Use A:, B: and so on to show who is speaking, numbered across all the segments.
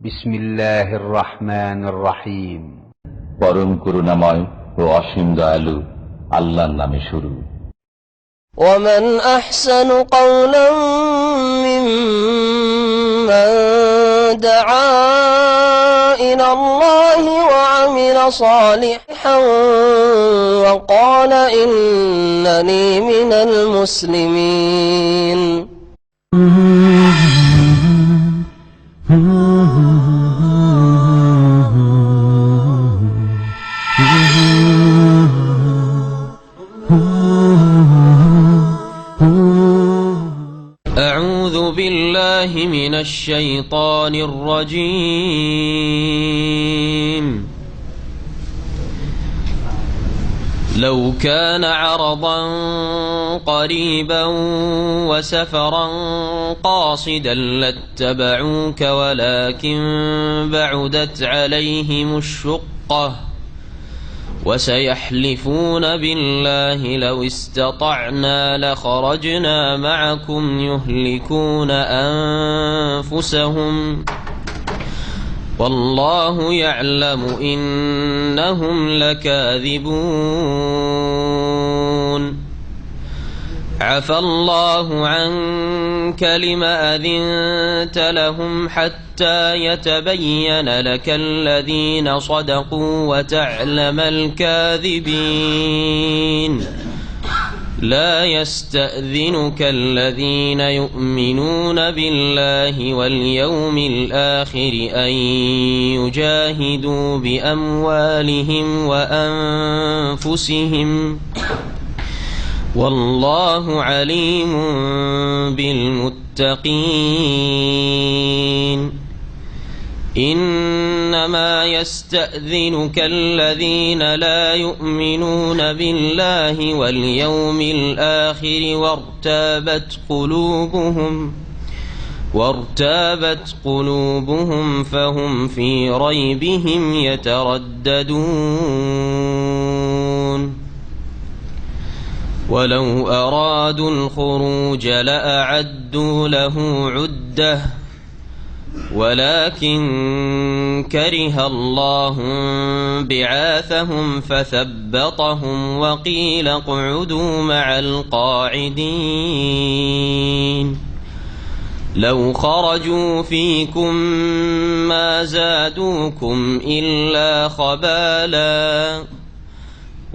A: বিসমিল্লাহির রহমানির রহিম।
B: পরম করুণাময় ও অসীম দয়ালু আল্লাহর নামে শুরু।
C: ومن أحسن قولا ممن دعا إلى الله وعمل صالحا وقال إنني من المسلمين. أعوذ بالله من الشيطان الرجيم. لو كان عرضا قريبا وسفرا قاصدا لاتبعوك ولكن بعدت عليهم الشقة وسيحلفون بالله لو استطعنا لخرجنا معكم يهلكون أنفسهم والله يعلم إنهم لكاذبون. عفى الله عنك لما أذنت لهم حتى يتبين لك الذين صدقوا وتعلم الكاذبين. لا يستأذنك الذين يؤمنون بالله واليوم الآخر أن يجاهدوا بأموالهم وأنفسهم والله عليم بالمتقين. إنما يستأذنك الذين لا يؤمنون بالله واليوم الآخر وارتابت قلوبهم فهم في ريبهم يترددون. ولو أرادوا الخروج لأعدوا له عدة ولكن كره الله بعاثهم فثبطهم وقيل اقعدوا مع القاعدين. لو خرجوا فيكم ما زادوكم إلا خبالا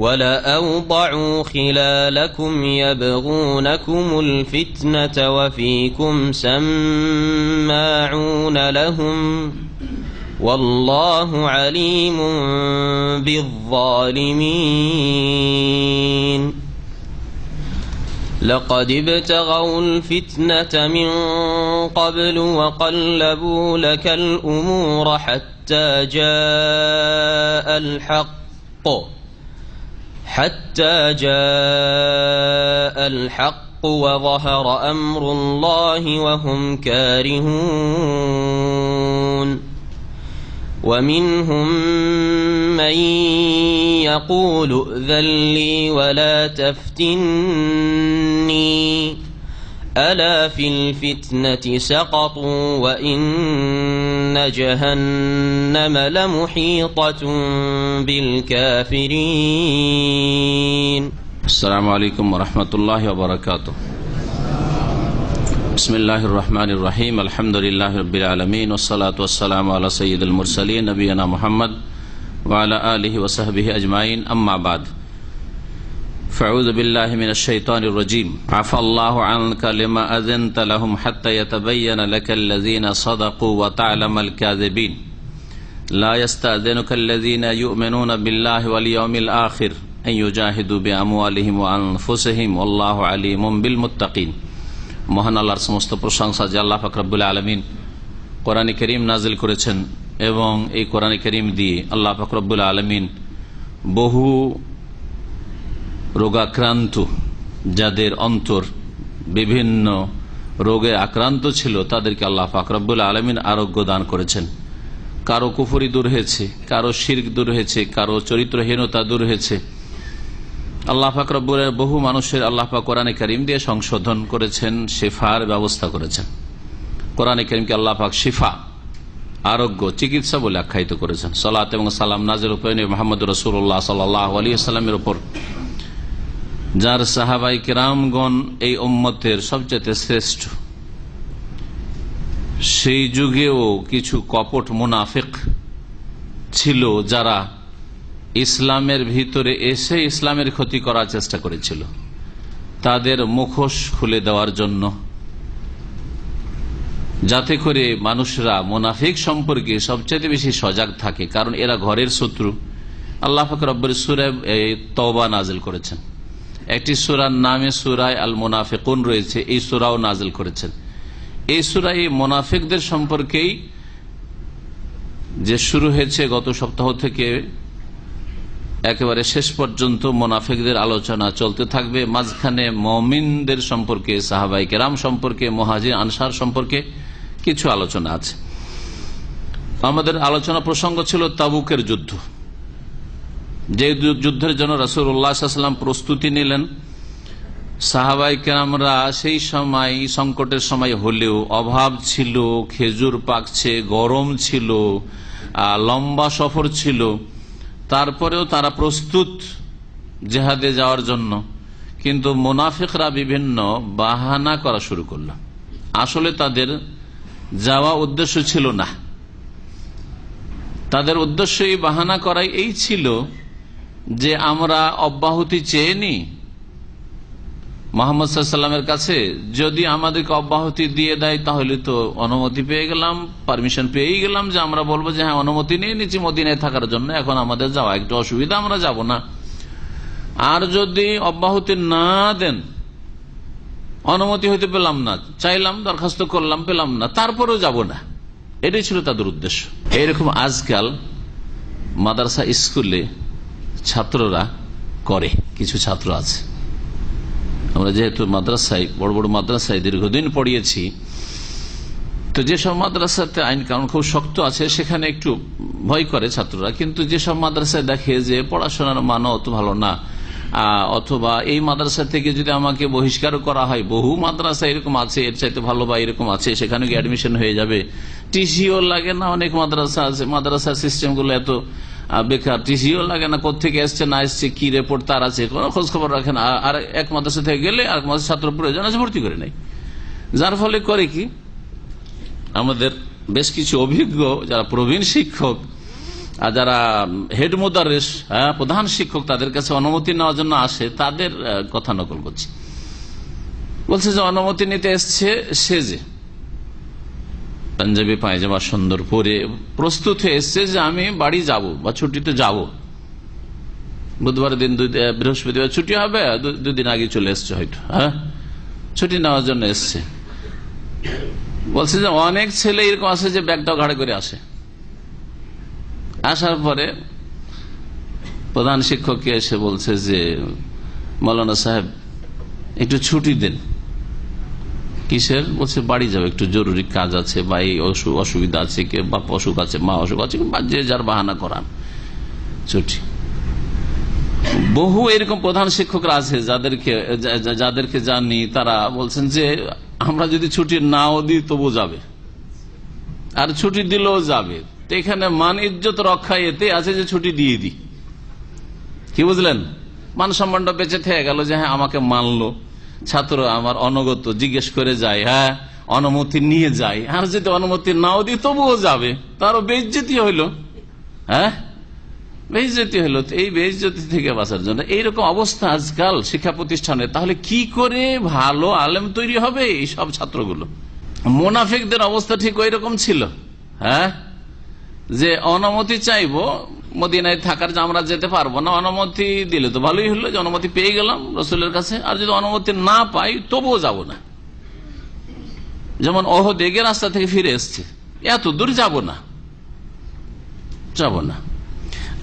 C: ولأوضعوا خلالكم يبغونكم الفتنة وفيكم سماعون لهم والله عليم بالظالمين. لقد ابتغوا الفتنة من قبل وقلبوا لك الأمور حتى جاء الحق وظهر أمر الله وهم كارهون. ومنهم من يقول ائذن لي ولا تفتني ألا في الفتنة سقطوا وإن جهنم لمحيطة بالكافرين.
D: السلام عليكم ورحمة الله وبركاته. بسم الله الرحمن الرحيم. الحمد لله رب العالمين والصلاة والسلام على سيد المرسلين نبينا محمد وعلى آله وصحبه أجمعين. أما بعد فأعوذ بالله من الشيطان الرجيم. عفى الله عنك لما أذنت لهم حتى يتبين لك الذين صدقوا وتعلم الكاذبين. لا يستأذنك الذين يؤمنون بالله واليوم الآخر أن يجاهدوا بأموالهم وأنفسهم والله عليم بالمتقين. মহান আল্লাহর সমস্ত প্রশংসা যে আল্লাহ পাক রব্বুল আলামিন কোরআনে কারীম নাযিল করেছেন এবং এই কোরআনে কারীম দিয়ে আল্লাহ পাক রব্বুল আলামিন বহু রোগাক্রান্ত, যাদের অন্তর বিভিন্ন রোগে আক্রান্ত ছিল, তাদেরকে আল্লাহ পাক রব্বুল আলামিন আরোগ্য দান করেছেন। কারো কুফরি দূর হয়েছে, কারো শিরক দূর হয়েছে, কারো চরিত্রহীনতা দূর হয়েছে। আল্লাহ পাক রব্বুল বহু মানুষের আল্লাহ পাক কোরআনে কারীম দিয়ে সংশোধন করেছেন, শিফার ব্যবস্থা করেছেন। কোরআনে কারীমকে আল্লাহ পাক শিফা আরোগ্য, চিকিৎসা বলে আখ্যায়িত করেছেন। সালাত এবং সালাম নাযিল করেন মুহাম্মদ রাসূলুল্লাহ সাল্লাল্লাহু আলাইহি ওয়াসাল্লামের উপর, যার সাহাবায়ে কেরামগণ এই উম্মতের সবচেয়ে শ্রেষ্ঠ। সেই যুগেও কিছু কপট মুনাফিক ছিল যারা ইসলামের ভিতরে এসে ইসলামের ক্ষতি করার চেষ্টা করেছিল। তাদের মুখোশ খুলে দেওয়ার জন্য, যাতে করে মানুষরা মুনাফিক সম্পর্কে সবচেয়ে বেশি সজাগ থাকে, কারণ এরা ঘরের শত্রু। আল্লাহ পাক রব্বুল সূরা তওবা নাজিল করেছেন। একটি সূরার নামে সূরা আল মুনাফিকুন রয়েছে, এই সূরাও নাজিল করেছেন। এই সূরা এই মুনাফিকদের সম্পর্কেই যে শুরু হয়েছে গত সপ্তাহ থেকে একেবারে শেষ পর্যন্ত মুনাফিকদের আলোচনা চলতে থাকবে। মাঝখানে মুমিনদের সম্পর্কে, সাহাবায়ে কেরাম সম্পর্কে, মুহাজির আনসার সম্পর্কে কিছু আলোচনা আছে। আমাদের আলোচনা প্রসঙ্গ ছিল তাবুকের যুদ্ধ, যে যুদ্ধের জন্য রাসূলুল্লাহ সাল্লাল্লাহু আলাইহি ওয়াসাল্লাম প্রস্তুতি নিলেন। সাহাবায়ে কেরামরা সেই সময় সংকটের সময় হলেও, অভাব ছিল, খেজুর পাকছে, গরম ছিল, লম্বা সফর ছিল, তারপরেও তারা প্রস্তুত জিহাদে যাওয়ার জন্য। কিন্তু মুনাফিকরা বিভিন্ন বাহানা করা শুরু করলো। আসলে তাদের যাওয়া উদ্দেশ্য ছিল না, তাদের উদ্দেশ্য এই বাহানা করাই এই ছিল যে আমরা অব্যাহতি চেয়ে নি মুহাম্মদ সাল্লাল্লাহু আলাইহি ওয়াসাল্লামের কাছে, যদি আমাদেরকে অব্যাহতি দিয়ে দেয় তাহলে তো অনুমতি পেয়ে গেলাম, পারমিশন পেয়ে গেলাম, যে আমরা বলবো যে হ্যাঁ অনুমতি নিয়ে নিচ্ছি মদিনায় থাকার জন্য, এখন আমাদের যাওয়া একটু অসুবিধা, আমরা যাব না। আর যদি অব্যাহতি না দেন, অনুমতি হইতে পেলাম না, চাইলাম, দরখাস্ত করলাম, পেলাম না, তারপরেও যাব না, এটাই ছিল তাদের উদ্দেশ্য। এইরকম আজকাল মাদ্রাসা স্কুলে ছাত্ররা করে, কিছু ছাত্র আছে। আমরা যেহেতু মাদ্রাসায়, বড় বড় মাদ্রাসায় দীর্ঘদিন পড়িয়েছি, তো যেসব মাদ্রাসাতে আইন কানুন খুব শক্ত আছে সেখানে একটু ভয় করে ছাত্ররা। কিন্তু যেসব মাদ্রাসায় দেখে যে পড়াশোনার মান অত ভালো না, অথবা এই মাদ্রাসা থেকে যদি আমাকে বহিষ্কার করা হয়, বহু মাদ্রাসা এরকম আছে এর চাইতে ভালো বা এরকম আছে, সেখানে গিয়ে অ্যাডমিশন হয়ে যাবে, টিসিও লাগে না, অনেক মাদ্রাসা আছে, মাদ্রাসার সিস্টেমগুলো এত বেকার, টিসিও লাগে না, কোথেকে এসছে না এসছে, কি রিপোর্ট তার আছে, কোনো খোঁজ খবর রাখে না। আর এক মাদ্রাসা থেকে গেলে আর মাদ্রাসা ছাত্র প্রয়োজন আছে, ভর্তি করে নেই। যার ফলে করে কি, আমাদের বেশ কিছু অভিজ্ঞ যারা প্রবীণ শিক্ষক আর যারা হেড মুদাররিস, প্রধান শিক্ষক, তাদের কাছে অনুমতি নেওয়ার জন্য আসে, তাদের কথা নকল করছি। বলছে যে অনুমতি নিতে এসছে সেজে, পাঞ্জাবি পায়জামা সুন্দর পরে প্রস্তুত হয়ে এসছে যে আমি বাড়ি যাব বা ছুটিতে যাব, বুধবার দিন, বৃহস্পতিবার ছুটি হবে, দুদিন আগে চলে এসছে হয়তো, ছুটি নেওয়ার জন্য এসছে। বলছে যে অনেক ছেলে এরকম আছে যে ব্যাগটাও ঘাড়ে করে আসে। আসার পরে প্রধান শিক্ষককে এসে বলছে যে মৌলানা সাহেব একটু ছুটি দেন। কিসের? বলছে বাড়ি যাবে, একটু জরুরি কাজ আছে, বা এই অসুবিধা আছে, কে বাপ অসুখ আছে, মা অসুখ আছে, বা যে যার বাহানা করান ছুটি। বহু এরকম প্রধান শিক্ষকরা আছে যাদেরকে জানি, তারা বলছেন যে আমরা যদি ছুটি নাও দিই তবু যাবে, আর ছুটি দিলেও যাবে। তো এখানে মান ইজ্জত রক্ষা এতে আছে যে ছুটি দিয়ে দিই, কি বুঝলেন? মান সম্মানটা বেঁচে থেকে গেল যে হ্যাঁ আমাকে মানলো, ছাত্র আমার অনগত জিজ্ঞেস করে যায়, হ্যাঁ অনুমতি নিয়ে যায়। আর যদি অনুমতি নাও দিই তবুও যাবে, তারও বেইজ্জতি হইল, হ্যাঁ বেইজ্জতি হইল। এই বেইজ্জতি থেকে বাঁচার জন্য এইরকম অবস্থা আজকাল শিক্ষা প্রতিষ্ঠানে, তাহলে কি করে ভালো আলেম তৈরি হবে এই সব ছাত্রগুলো? মুনাফিকদের অবস্থা ঠিক ওই রকম ছিল, হ্যাঁ, যে অনুমতি চাইবো মদিনায় থাকার, যে আমরা যেতে পারবো না, অনুমতি দিলে তো ভালোই হলো, যে অনুমতি পেয়ে গেলাম রাসূলের কাছে, আর যদি অনুমতি না পাই তবুও যাব না। যেমন ওহদে গিয়ে রাস্তা থেকে ফিরে এসছে, এত দূর যাব না।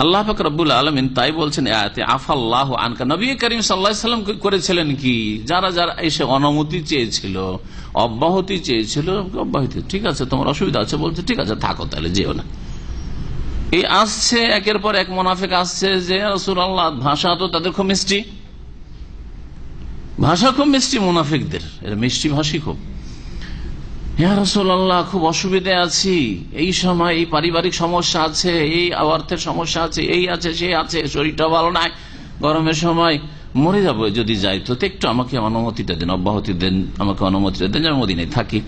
D: আল্লাহ পাক রব্বুল আলামিন তাই বলছেন আয়াতে, আফাল্লাহু আনকা। নবী করিম সাল্লাল্লাহু আলাইহি ওয়াসাল্লাম করেছিলেন কি, যারা যারা এসে অনুমতি চেয়েছিল, অব্যাহতি চেয়েছিল, অব্যাহতি, ঠিক আছে তোমার অসুবিধা আছে, বলছে ঠিক আছে থাকো, তাহলে যেও না। এই আসছে একের পর এক মুনাফিক আসছে যে রাসূলুল্লাহ, ভাষা তো তাদের খুব মিষ্টি, ভাষা খুব মিষ্টি মুনাফিকদের, এরা মিষ্টি ভাষী খুব। ইয়া রাসূলুল্লাহ, খুব অসুবিধায় আছি, এই সময় এই পারিবারিক সমস্যা আছে, এই অর্থের সমস্যা আছে, এই আছে সেই আছে, শরীরটা ভালো নাই, গরমের সময় মরে যাবো, যদি যাই তো একটু আমাকে অনুমতিটা দেন, অব্যাহতি দেন, আমাকে অনুমতিটা দেন, আমি মদিনায় থাকি।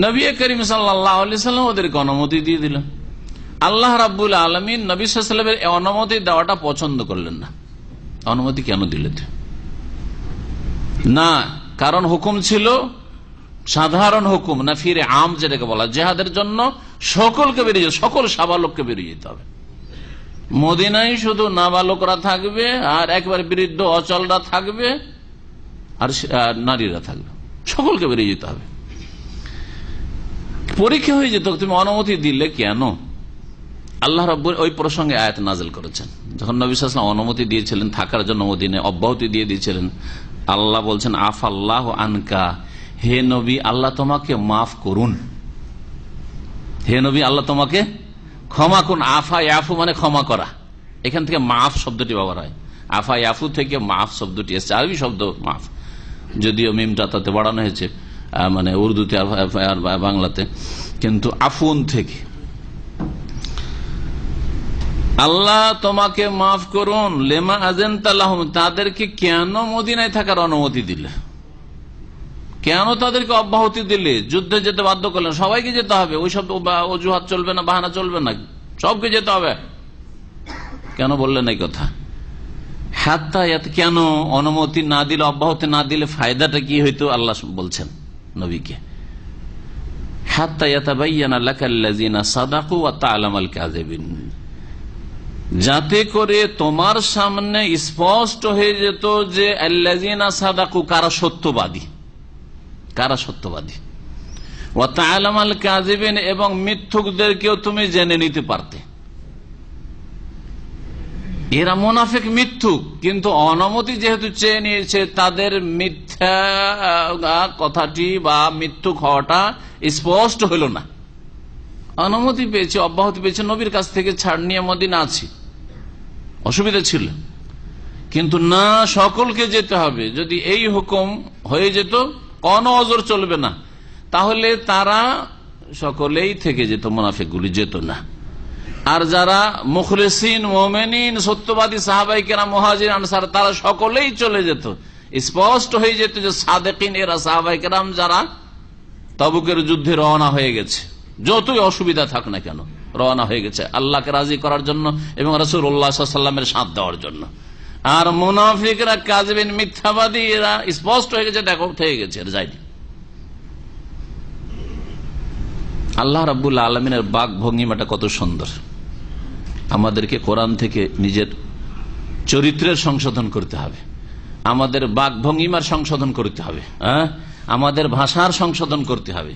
D: নবী করিম সাল্লাল্লাহু আলাইহি সাল্লাম ওদেরকে অনুমতি দিয়ে দিলেন। আল্লাহ রাব্বুল আলামিন নবী সাল্লাল্লাহু আলাইহি ওয়াসাল্লামের অনুমতি দেওয়াটা পছন্দ করলেন না। অনুমতি কেন দিলেন না? কারণ হুকুম ছিল সাধারণ হুকুম, না ফিরে আম যেটাকে বলা, জিহাদের জন্য সকলকে বেরিয়ে, সকল সাবালককে বেরিয়ে যেতে হবে। মদিনায় শুধু নাবালকরা থাকবে, আর একবার বৃদ্ধ অচলরা থাকবে, আর নারীরা থাকবে, সকলকে বেরিয়ে যেতে হবে। পরীক্ষা হয়ে যেত, তুমি অনুমতি দিলে কেন? আল্লাহ রাব্বুল ওই প্রসঙ্গে আয়াত নাযিল করেছেন। যখন নবী সাল্লাল্লাহু আলাইহি ওয়াসাল্লাম অনুমতি দিয়েছিলেন থাকার জন্য মদিনায়, অব্যাহতি দিয়ে দিয়েছিলেন, আল্লাহ বলছেন আফাল্লাহু আনকা, হে নবী আল্লাহ তোমাকে মাফ করুন, হে নবী আল্লাহ তোমাকে ক্ষমা করুন। আফা ইয়াফু মানে ক্ষমা করা, এখান থেকে মাফ শব্দটি ব্যবহার হয়। আফা ইয়াফু থেকে মাফ শব্দটি এসেছে, আরবি শব্দ মাফ, যদিও মিমটা তাতে বাড়ানো হয়েছে, মানে উর্দুতে আর বাংলাতে, কিন্তু আফুন থেকে। আল্লাহ তোমাকে মাফ করুন, লেমা আযানতা লাহুম, তাদেরকে কেন মদিনায় থাকার অনুমতি দিলে, কেন তাদেরকে অব্যাহতি দিলে, যুদ্ধে যেতে বাধ্য করলেন, সবাইকে যেতে হবে, ওই সব অজুহাত চলবে না, বাহানা চলবে না, সবকে যেতে হবে, কেন বললেন এই কথা? হাত্তা, কেন অনুমতি না দিলে, অব্যাহতি না দিলে ফায়দাটা কি হইতো? আল্লাহ বলছেন নবীকে, হাত্তা ইয়াতাবায়্যানা লাকাল্লাযিনা সাদাকু ওয়া তা'লামাল কাযিবিন, যাতে করে তোমার সামনে স্পষ্ট হয়ে যেত যে আল্লাযিনা সাদাকু, কারা সত্যবাদী, কারা সত্যবাদী, ওয়া তা'লামাল কাযিবিন, এবং মিথ্যুকদেরকেও তুমি জেনে নিতে পারতে। এরা মুনাফিক, মিথ্যুক, কিন্তু অনুমতি যেহেতু চেয়ে নিয়েছে, তাদের মিথ্যা কথাটি বা মিথ্যুক হওয়াটা স্পষ্ট হইল না। অনুমতি পেয়েছে, অব্যাহতি পেয়েছে, নবীর কাছ থেকে ছাড় নিয়ে মদিনা আছি, অসুবিধা ছিল, কিন্তু না সকলকে যেতে হবে। যদি এই হুকুম হয়ে যেত, কোনো অজর চলবে না, তাহলে তারা সকলেই থেকে যেত, মুনাফিকগুলি যেত না। আর যারা মুখলিসিন, মুমিনিন, সত্যবাদী সাহাবায়ে কেরাম, মুহাজির, আনসার, তারা সকলেই চলে যেত। স্পষ্ট হয়ে যেত যে সাদেকিন এরা, সাহাবায়ে কেরাম যারা তাবুকের যুদ্ধে রওনা হয়ে গেছে, যতই অসুবিধা থাক না কেন রওনা হয়ে গেছে আল্লাহকে রাজি করার জন্য এবং রাসূলুল্লাহ সাল্লাল্লাহু আলাইহি ওয়াসাল্লামের সাথ দেওয়ার জন্য। আর মুনাফিকরা, কাযিবিন, মিথ্যাবাদী, এরা স্পষ্ট হয়ে গেছে, দেখো থেকে গেছে, এর যায়নি। আল্লাহ রাব্বুল আলামিনের বাক ভঙ্গিমাটা কত সুন্দর। আমাদেরকে কোরআন থেকে নিজের চরিত্রের সংশোধন করতে হবে, আমাদের বাক ভঙ্গিমার সংশোধন করতে হবে, আমাদের ভাষার সংশোধন করতে হবে।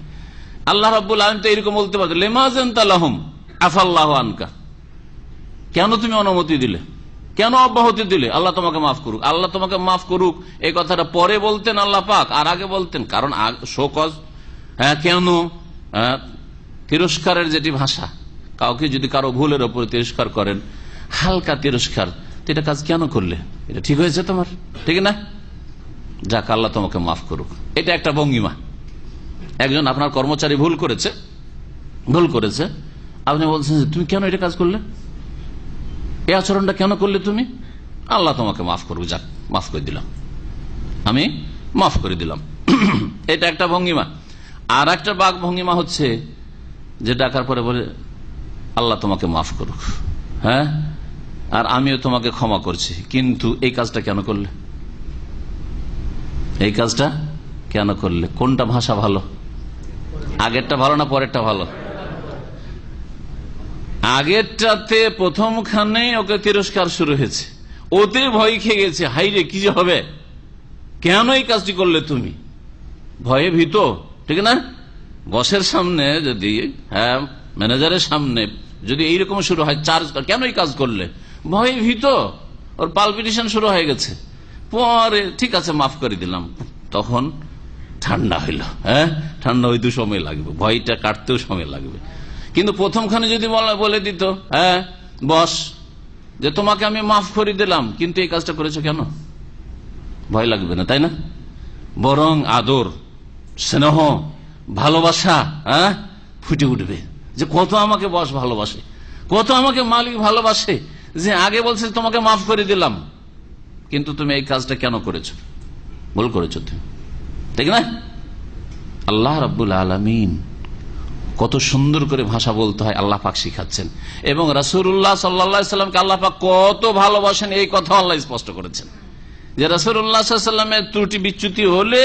D: আল্লাহ রাব্বুল আলামিন তো এরকম বলতে পারতেন, লিমা আযানতা লাহুম আফাল্লাহু আনকা, কেন তুমি অনুমতি দিলে, কেন অব্যাহতি দিলে, আল্লাহ তোমাকে মাফ করুক, আল্লাহ তোমাকে মাফ করুক। এই কথাটা পরে বলতেন আল্লাহ পাক, আর আগে বলতেন, কারণ শোকজ, কেন তিরস্কারের যেটি ভাষা, কাউকে যদি কারো ভুলের ওপর তিরস্কার করেন, হালকা তিরস্কার, এটা কাজ কেন করলে, এটা ঠিক হয়েছে তোমার, ঠিক না, যাক আল্লাহ তোমাকে মাফ করুক, এটা একটা ভঙ্গিমা। একজন আপনার কর্মচারী ভুল করেছে, আপনি বলছেন যে তুমি কেন এটা কাজ করলে, এই আচরণটা কেন করলে তুমি, আল্লাহ তোমাকে মাফ করুক, যাক মাফ করে দিলাম, আমি মাফ করে দিলাম, এটা একটা ভঙ্গিমা। আর একটা বাক ভঙ্গিমা হচ্ছে যে ডাকার পরে বলে আল্লাহ তোমাকে মাফ করুক, আর আমিও তোমাকে ক্ষমা করছি, কিন্তু এই কাজটা কেন করলে, এই কাজটা কেন করলে। কোনটা ভাষা ভালো, আগেরটা ভালো না পরেরটা ভালো? আগেরটাতে প্রথমখানে ওকে তিরস্কার শুরু হয়েছে, ওতে ভয় খেয়ে গেছে, হাইরে কি যে হবে, কেন এই কাজটি করলে তুমি, ভয়ে ভীত, ঠিক না। বসের সামনে যদি, ম্যানেজারের সামনে যদি এইরকম শুরু হয়, চার্জ কেন এই কাজ করলে, ভয়ে ভীত, ওর পালপিটেশন শুরু হয়ে গেছে, পরে ঠিক আছে মাফ করে দিলাম, তখন ঠান্ডা হইল, ঠান্ডা হইতে সময় লাগবে, ভয়টা কাটতেও সময় লাগবে। কিন্তু প্রথমখানে যদি বলে দিত, বস যে তোমাকে আমি মাফ করে দিলাম, কিন্তু এই কাজটা করেছো কেন, ভয় লাগবে না, তাই না। বরং আদর, স্নেহ, ভালোবাসা ফুটে উঠবে, যে কত আমাকে বস ভালোবাসে, কত আমাকে মালিক ভালোবাসে, যে আগে বলছে তোমাকে মাফ করে দিলাম, কিন্তু তুমি এই কাজটা কেন করেছো, ভুল করেছো তুমি, ঠিক না? আল্লাহ রাব্বুল আলামিন কত সুন্দর করে ভাষা বলতে হয় আল্লাহ পাক শিখাচ্ছেন, এবং রাসূলুল্লাহ সাল্লাল্লাহু আলাইহি সাল্লামকে আল্লাহ পাক কত ভালোবাসেন এই কথা আল্লাহ স্পষ্ট করেছেন, যে রাসূলুল্লাহ সাল্লাল্লাহু আলাইহি সাল্লামের ত্রুটি বিচ্যুতি হলে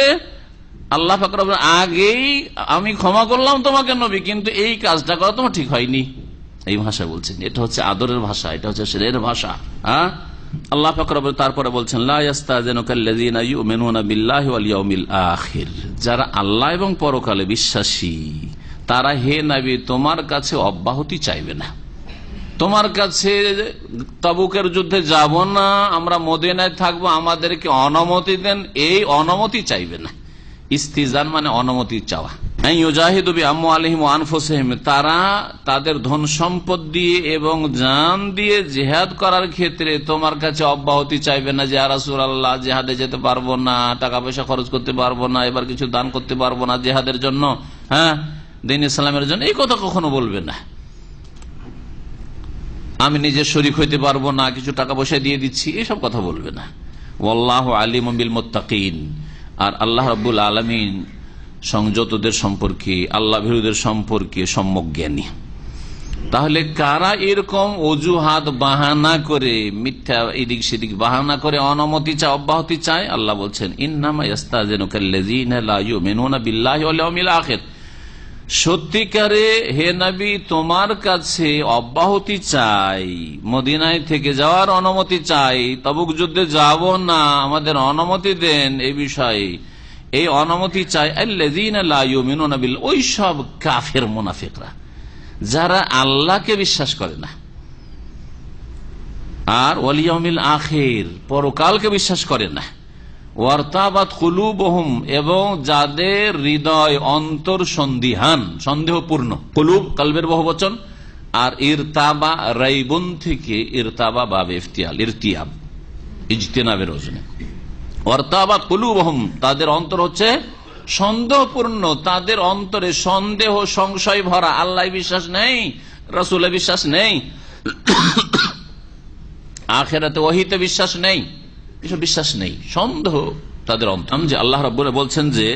D: আল্লাহ পাক রব্বুল আগেই আমি ক্ষমা করলাম তোমাকে নবী, কিন্তু এই কাজটা করা তোমার ঠিক হয়নি, এই ভাষা বলছেন। এটা হচ্ছে আদরের ভাষা, এটা হচ্ছে শেরের ভাষা। আল্লাহ পাক রব্বুল তারপরে বলছেন লা ইয়াস্তাযিনুকাল্লাযীনা ইউমিনুনা বিল্লাহি ওয়াল ইয়াউমিল আখির, যারা আল্লাহ এবং পরকালে বিশ্বাসী তারা হে নবী তোমার কাছে অব্যাহতি চাইবে না, তোমার কাছে তাবুকের যুদ্ধে যাব না, আমরা মদিনায় থাকবো, আমাদেরকে অনুমতি দেন, এই অনুমতি চাইবে না। ইস্তিজান মানে অনুমতি চাওয়া। তারা তাদের ধন সম্পদ দিয়ে এবং জান দিয়ে জিহাদ করার ক্ষেত্রে তোমার কাছে অব্যাহতি চাইবে না, যে রাসূলুল্লাহ জিহাদে যেতে পারবো না, টাকা পয়সা খরচ করতে পারবো না, এবার কিছু দান করতে পারবো না জিহাদের জন্য, দ্বীন ইসলামের জন্য, এই কথা কখনো বলবে না। আমি নিজে শরীক হইতে পারবো না, কিছু টাকা পয়সা দিয়ে দিচ্ছি, এসব কথা বলবে না। ওয়াল্লাহু আলিমুম বিল মুত্তাকিন, আর আল্লাহ রাব্বুল আলামিন সংযতদের সম্পর্কে, আল্লাহ ভীরুদের সম্পর্কে সম্যক জ্ঞানী। তাহলে কারা এরকম অজুহাত বাহানা করে, মিথ্যা এদিক সেদিক বাহানা করে অনুমতি চায়, অব্যাহতি চায়? আল্লাহ বলছেন ইন্নামা ইয়াস্তাযিনুকাল্লাযীনা লা ইউমিনুনা বিল্লাহি ওয়াল ইয়াউমিল আখির, সত্যিকারে হে নবী তোমার কাছে অব্যাহতি চাই, মদিনায় থেকে যাওয়ার অনুমতি চাই, তাবুক যুদ্ধে যাব না, আমাদের অনুমতি দেন এই বিষয়ে, এই অনুমতি চাই আল্লাযীনা লা ইউমিনুনা বিল, ওই সব কাফের মুনাফিকরা যারা আল্লাহকে বিশ্বাস করে না, আর ওয়াল ইয়াউমিল আখির পরকালকে বিশ্বাস করে না, ওয়ারতাবাত কুলুবুহুম, এবং যাদের হৃদয় অন্তর সন্দিহান, সন্দেহপূর্ণ, কুলুব কলবের বহুবচন, আর ইরতাবা রাইবুন থেকে ইরতাবা বাব ইফতিয়াল, ইরতিয়াব ইজতিনাবের ওজনে, ওয়ারতাবাত কুলুবুহুম তাদের অন্তর হচ্ছে সন্দেহপূর্ণ, তাদের অন্তরে সন্দেহ সংশয় ভরা, আল্লাহ বিশ্বাস নেই, রাসূলে বিশ্বাস নেই, আখিরাতে ওহীতে বিশ্বাস নেই, এসব বিশ্বাস নেই, সন্দেহ তাদের অন্তর। যে আল্লাহ রাব্বুল বলছেন যে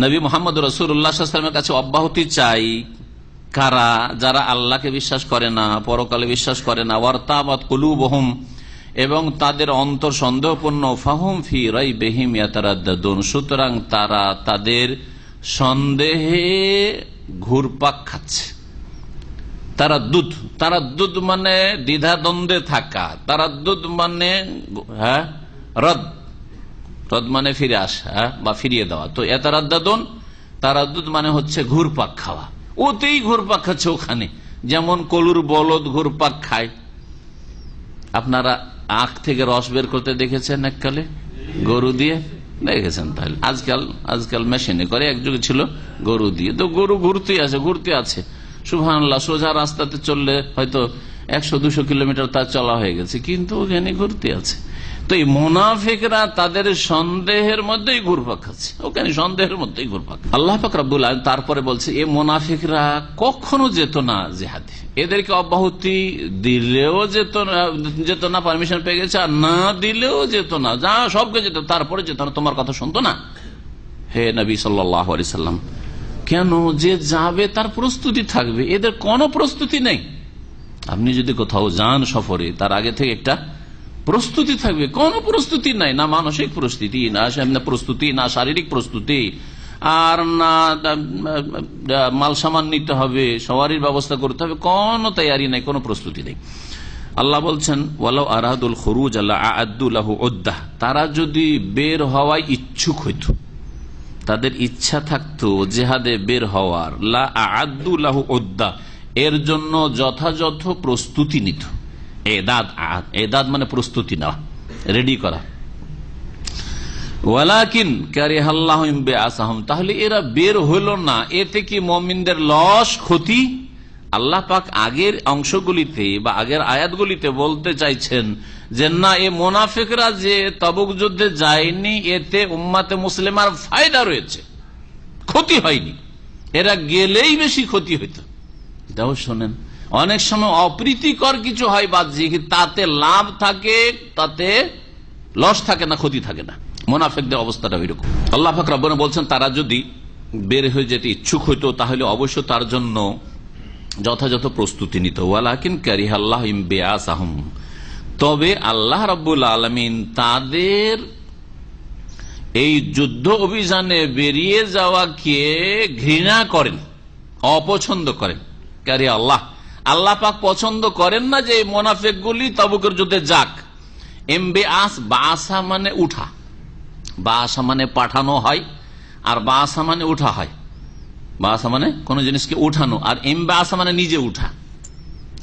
D: নবী মুহাম্মদ রাসূলুল্লাহ সাল্লাল্লাহু আলাইহি ওয়াসাল্লামের কাছে অব্যাহতি চাই কারা, যারা আল্লাহকে বিশ্বাস করে না, পরকালে বিশ্বাস করে না, ওয়ারতাবাত কুলুবুহুম, এবং তাদের অন্তর সন্দেহপূর্ণ, ফাহুম ফি রাইবিহিম ইয়াতারাদ্দাদুন, সুতরাং তারা তাদের সন্দেহে ঘুরপাক খাচ্ছে। তারাদ্দুদ মানে দ্বিধাদ্বন্দ্বে থাকা, তারাদ্দুদ মানে রদ মানে ফিরে আসা বা ফিরিয়ে দেওয়া, তো ইয়াতারাদ্দাদুন তারাদ্দুদ মানে হচ্ছে ঘুরপাক খাওয়া, ওতেই ঘুরপাক খাচ্ছে ওখানে, যেমন কলুর বলদ ঘুরপাক খায়। আপনারা আখ থেকে রস বের করতে দেখেছেন এককালে গরু দিয়ে? দেখেছেন? তাহলে আজকাল মেশিনে করে, একযুগে ছিল গরু দিয়ে। তো গরু ঘুরতে আছে সুবহানাল্লাহ, সোজা রাস্তাতে চললে হয়তো 100-200 কিলোমিটার তার চলা হয়ে গেছে, কিন্তু ওখানে ঘুরতে আছে। তো এই মুনাফিকরা তাদের সন্দেহের মধ্যেই ঘুরপাক খাচ্ছে, ওখানে সন্দেহের মধ্যেই ঘুরপাক। আল্লাহ পাক রব্বুল আলামিন তারপরে বলছে এই মুনাফিকরা কখনো যেত না জিহাদে, এদেরকে অব্যাহতি দিলেও যেত না, পারমিশন পেয়ে গেছে, আর না দিলেও যেত না, যা সবকে যেত, তারপরে যেত না, তোমার কথা শুনতো না। হে নবী সাল্লাল্লাহু আলাইহি সাল্লাম, কেন? যে যাবে তার প্রস্তুতি থাকবে, এদের কোনো প্রস্তুতি নেই। আপনি যদি কোথাও যান সফরে, তার আগে থেকে একটা প্রস্তুতি থাকবে, কোন প্রস্তুতি নাই, না মানসিক প্রস্তুতি, না শারীরিক প্রস্তুতি, আর না মাল সামান নিতে হবে, সওয়ারির ব্যবস্থা করতে হবে, কোন তৈয়ারি নাই, কোন প্রস্তুতি নেই। আল্লাহ বলছেন ওয়ালাউ আরাদুল খুরুজ লাআদ্দু লাহু উদ্দাহ, তারা যদি বের হওয়ায় ইচ্ছুক হইত, তাদের ইচ্ছা থাকতো জিহাদে বের হওয়ার, লাআদ্দু লাহু উদ্দাহ, এর জন্য যথাযথ প্রস্তুতি নিত। এদাদ মানে প্রস্তুতি নেওয়া, রেডি করা। ওয়ালাকিন কারিহাল্লাহু বিআসাহুম, তাহলে এরা বের হইল না, এতে কি মুমিনদের লস, ক্ষতি? আল্লাহ পাক আগের অংশগুলিতে বা আগের আয়াতগুলিতে বলতে চাইছেন যে না, এ মুনাফিকরা যে তাবুক যুদ্ধে যায়নি, এতে উম্মাতে মুসলিমার ফায়দা রয়েছে, ক্ষতি হয়নি। এরা গেলেই বেশি ক্ষতি হইত। এটাও শোনেন, অনেক সময় অপ্রীতিকর কিছু হয় বাহ্যিক, তাতে লাভ থাকে, তাতে লস থাকে না, ক্ষতি থাকে না। মুনাফিকদের অবস্থাটা ওইরকম। আল্লাহ পাক রব্বুনা বলছেন, তারা যদি বের হয়ে যেতে ইচ্ছুক হইতো তাহলে অবশ্য তার জন্য যথাযথ প্রস্তুতি নিত। ওয়ালাকিন কারিহাল্লাহু বিআসাহুম, তবে আল্লাহ রাব্বুল আলামিন তাদের এই যুদ্ধ অভিযানে বেরিয়ে যাওয়াকে ঘৃণা করেন, অপছন্দ করেন। কারি আল্লাহ, আল্লাহ পাক পছন্দ করেন না যে মুনাফিকগুলি তাবুকের যুদ্ধে যাক। এমবিআস, বাসা মানে উঠা, বাসা মানে পাঠানো হয়, আর বাসা মানে উঠা হয়। বাসা মানে কোন জিনিসকে উঠানো, আর এমবাসা মানে নিজে উঠা,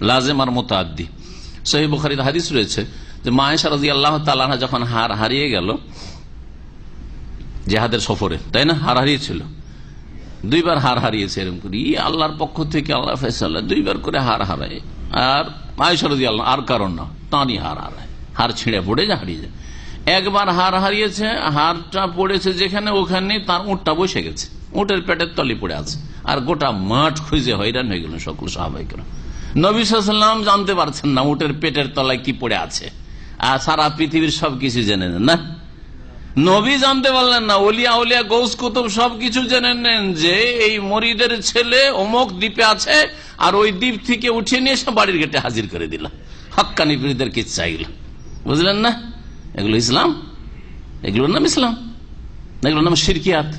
D: লাজেম আর মুতাআদ্দি। সহিহ বুখারীতে হাদিস রয়েছে যে মা আয়েশা রাদিয়াল্লাহু তাআলা আনহা যখন হার হারিয়ে গেল জিহাদের সফরে, তাই না, হার হারিয়েছিল, দুইবার হার হারিয়েছে। এরকম করে আল্লাহর পক্ষ থেকে আল্লাহ ফয়সালা, দুইবার করে হার হারায়। আর আয়েশা রাদিয়াল্লাহু, আর কারণ না, তাঁরই হার হারায়, হার ছিঁড়ে পড়ে যা হারিয়ে যায়। একবার হার হারিয়েছে, হারটা পড়েছে যেখানে, ওখানে তার উটটা বসে গেছে, উটের পেটের তলি পড়ে আছে, আর গোটা মাঠ খুঁজে হয়রান হয়ে গেল সকল সাহাবাইকরা। নবী সাল্লাল্লাহু আলাইহি ওয়াসাল্লাম জানতে পারছেন না উটের পেটের তলায় কি পড়ে আছে, আর সারা পৃথিবীর সবকিছু জেনে নেন না, নবী জানতে পারলেন না, ওলিয়া উলিয়া গৌস কুতুব সবকিছু জেনে নেন যে এই মরিদের ছেলে অমুক দ্বীপে আছে, আর ওই দ্বীপ থেকে উঠিয়ে নিয়ে এসে বাড়ির গেটে হাজির করে দিল। হক্কানি পীরদের কিচ্ছা এগুলো, বুঝলেন না? এগুলো ইসলাম? এগুলোর নাম ইসলাম? এগুলোর নাম শিরকিয়াত।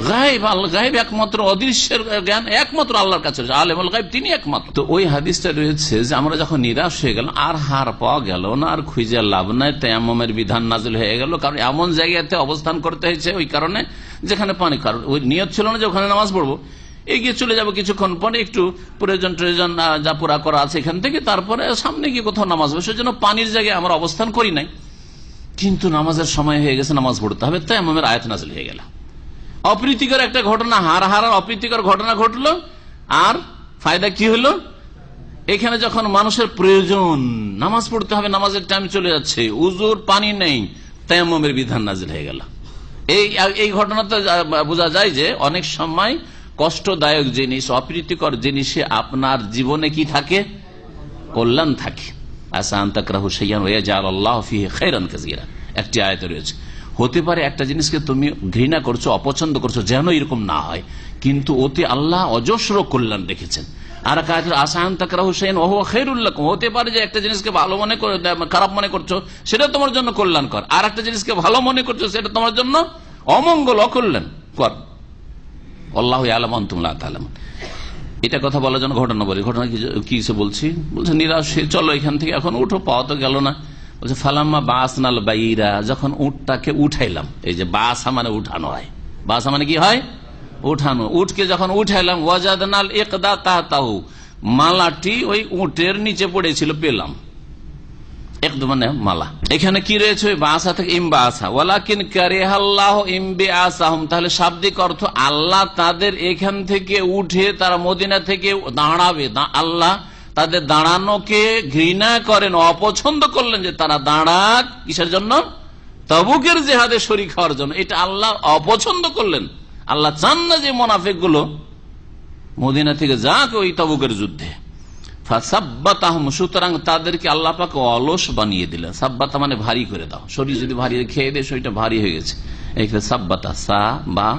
D: গায়েব, গায়েব একমাত্র অদৃশ্যের জ্ঞান একমাত্র আল্লাহর কাছে, আলেমুল গায়েব তিনি একমাত্র। তো ওই হাদিসটা রয়েছে যে আমরা যখন নিরাশ হয়ে গেল, আর হার পাওয়া গেল না, আর খুঁজে লাভ নাই, তায়াম্মুমের বিধান নাযিল হয়ে গেল। কারণ এমন জায়গাতে অবস্থান করতে হয়েছে ওই কারণে যেখানে পানি, কারণ ওই নিয়ত ছিল না যে ওখানে নামাজ পড়বো, এগিয়ে চলে যাবো কিছুক্ষণ পরে, একটু প্রয়োজন যা পুরা করা আছে এখান থেকে, তারপরে সামনে গিয়ে কোথাও নামাজ পড়বো, সেজন্য পানির জায়গায় আমরা অবস্থান করি নাই। কিন্তু নামাজের সময় হয়ে গেছে, নামাজ পড়তে হবে, তায়াম্মুমের আয়াত নাযিল হয়ে গেল। অপ্রীতিকর একটা ঘটনা, হার হারার অপ্রীতিকর ঘটনা ঘটলো, আর ফায়দা কি হলো? এখানে যখন মানুষের প্রয়োজন, নামাজ পড়তে হবে, নামাজের টাইম চলে যাচ্ছে, উজুর পানি নেই, তায়াম্মুমের বিধান নাযিল হয়ে গেল। এই ঘটনাতে বোঝা যায় যে অনেক সময় কষ্টদায়ক জিনিস, অপ্রীতিকর জিনিসে আপনার জীবনে কি থাকে? কল্যাণ থাকে। আসা আন তাকরাহু শাইআন ওয়া ইয়াজআলুল্লাহু ফীহি খায়রান কাসীরা, একটি আয়াত রয়েছে। হতে পারে একটা জিনিসকে তুমি ঘৃণা করছো, অপছন্দ করছো, যেন এরকম না হয়, কিন্তু ওতে আল্লাহ অজস্র কল্যাণ রেখেছেন। আর আসা আন তাকরাহু শাইআন ওয়া হুয়া খায়রুল লাকুম, হতে পারে যে একটা জিনিসকে ভালো মনে করে, খারাপ মনে করছো, সেটা তোমার জন্য কল্যাণকর, আর একটা জিনিসকে ভালো মনে করছো, সেটা তোমার জন্য অমঙ্গল, অকল্যাণ কর। আল্লাহু ইয়ালামু ওয়া আনতুম লা তা'লামুন। এটা কথা বলার জন্য ঘটনা বলি। ঘটনা কি বলছি? বলছে নিরাশ, চলো এখান থেকে, এখন উঠো, পাওয়া তো গেল না। বলছে ফালাম্মা বাসনাল বাইরা, যখন উটটাকে উঠাইলাম, এই যে বাসা মানে উঠানো হয়, বাসা মানে কি হয়? উঠানো। উটকে যখন উঠাইলাম, ওয়াজাদনাল ইকদা তাহতাহু, মালাটি ওই উটের নিচে পড়েছিল, পেলাম। একদম মানে মালা, এখানে কি রয়েছে? ওই বাসা থেকে ইমবাসা, ওয়ালাকিন কারিহাল্লাহু ইমবিআসাহুম, তাহলে শাব্দিক অর্থ আল্লাহ তাদের এখান থেকে উঠে তারা মদিনা থেকে দাঁড়াবে, আল্লাহ তাদের দাঁড়ানোকে ঘৃণা করেন, অপছন্দ করলেন যে তারা দাঁড়াক। কিসের জন্য? তাবুকের জিহাদে শরীক হওয়ার জন্য। এটা আল্লাহ অপছন্দ করলেন। আল্লাহ চান না যে মুনাফিক গুলো মদিনা থেকে যাক ওই তাবুকের যুদ্ধে। ফাসাব্বাতাহুম, সুতরাং তাদেরকে আল্লাহ পাক অলস বানিয়ে দিলেন। সাব্বাতা মানে ভারী করে দাও, শরীর যদি ভারী খেয়ে দেয়, শরীরটা ভারী হয়ে গেছে, এইখানে সাব্বাতা, সা বা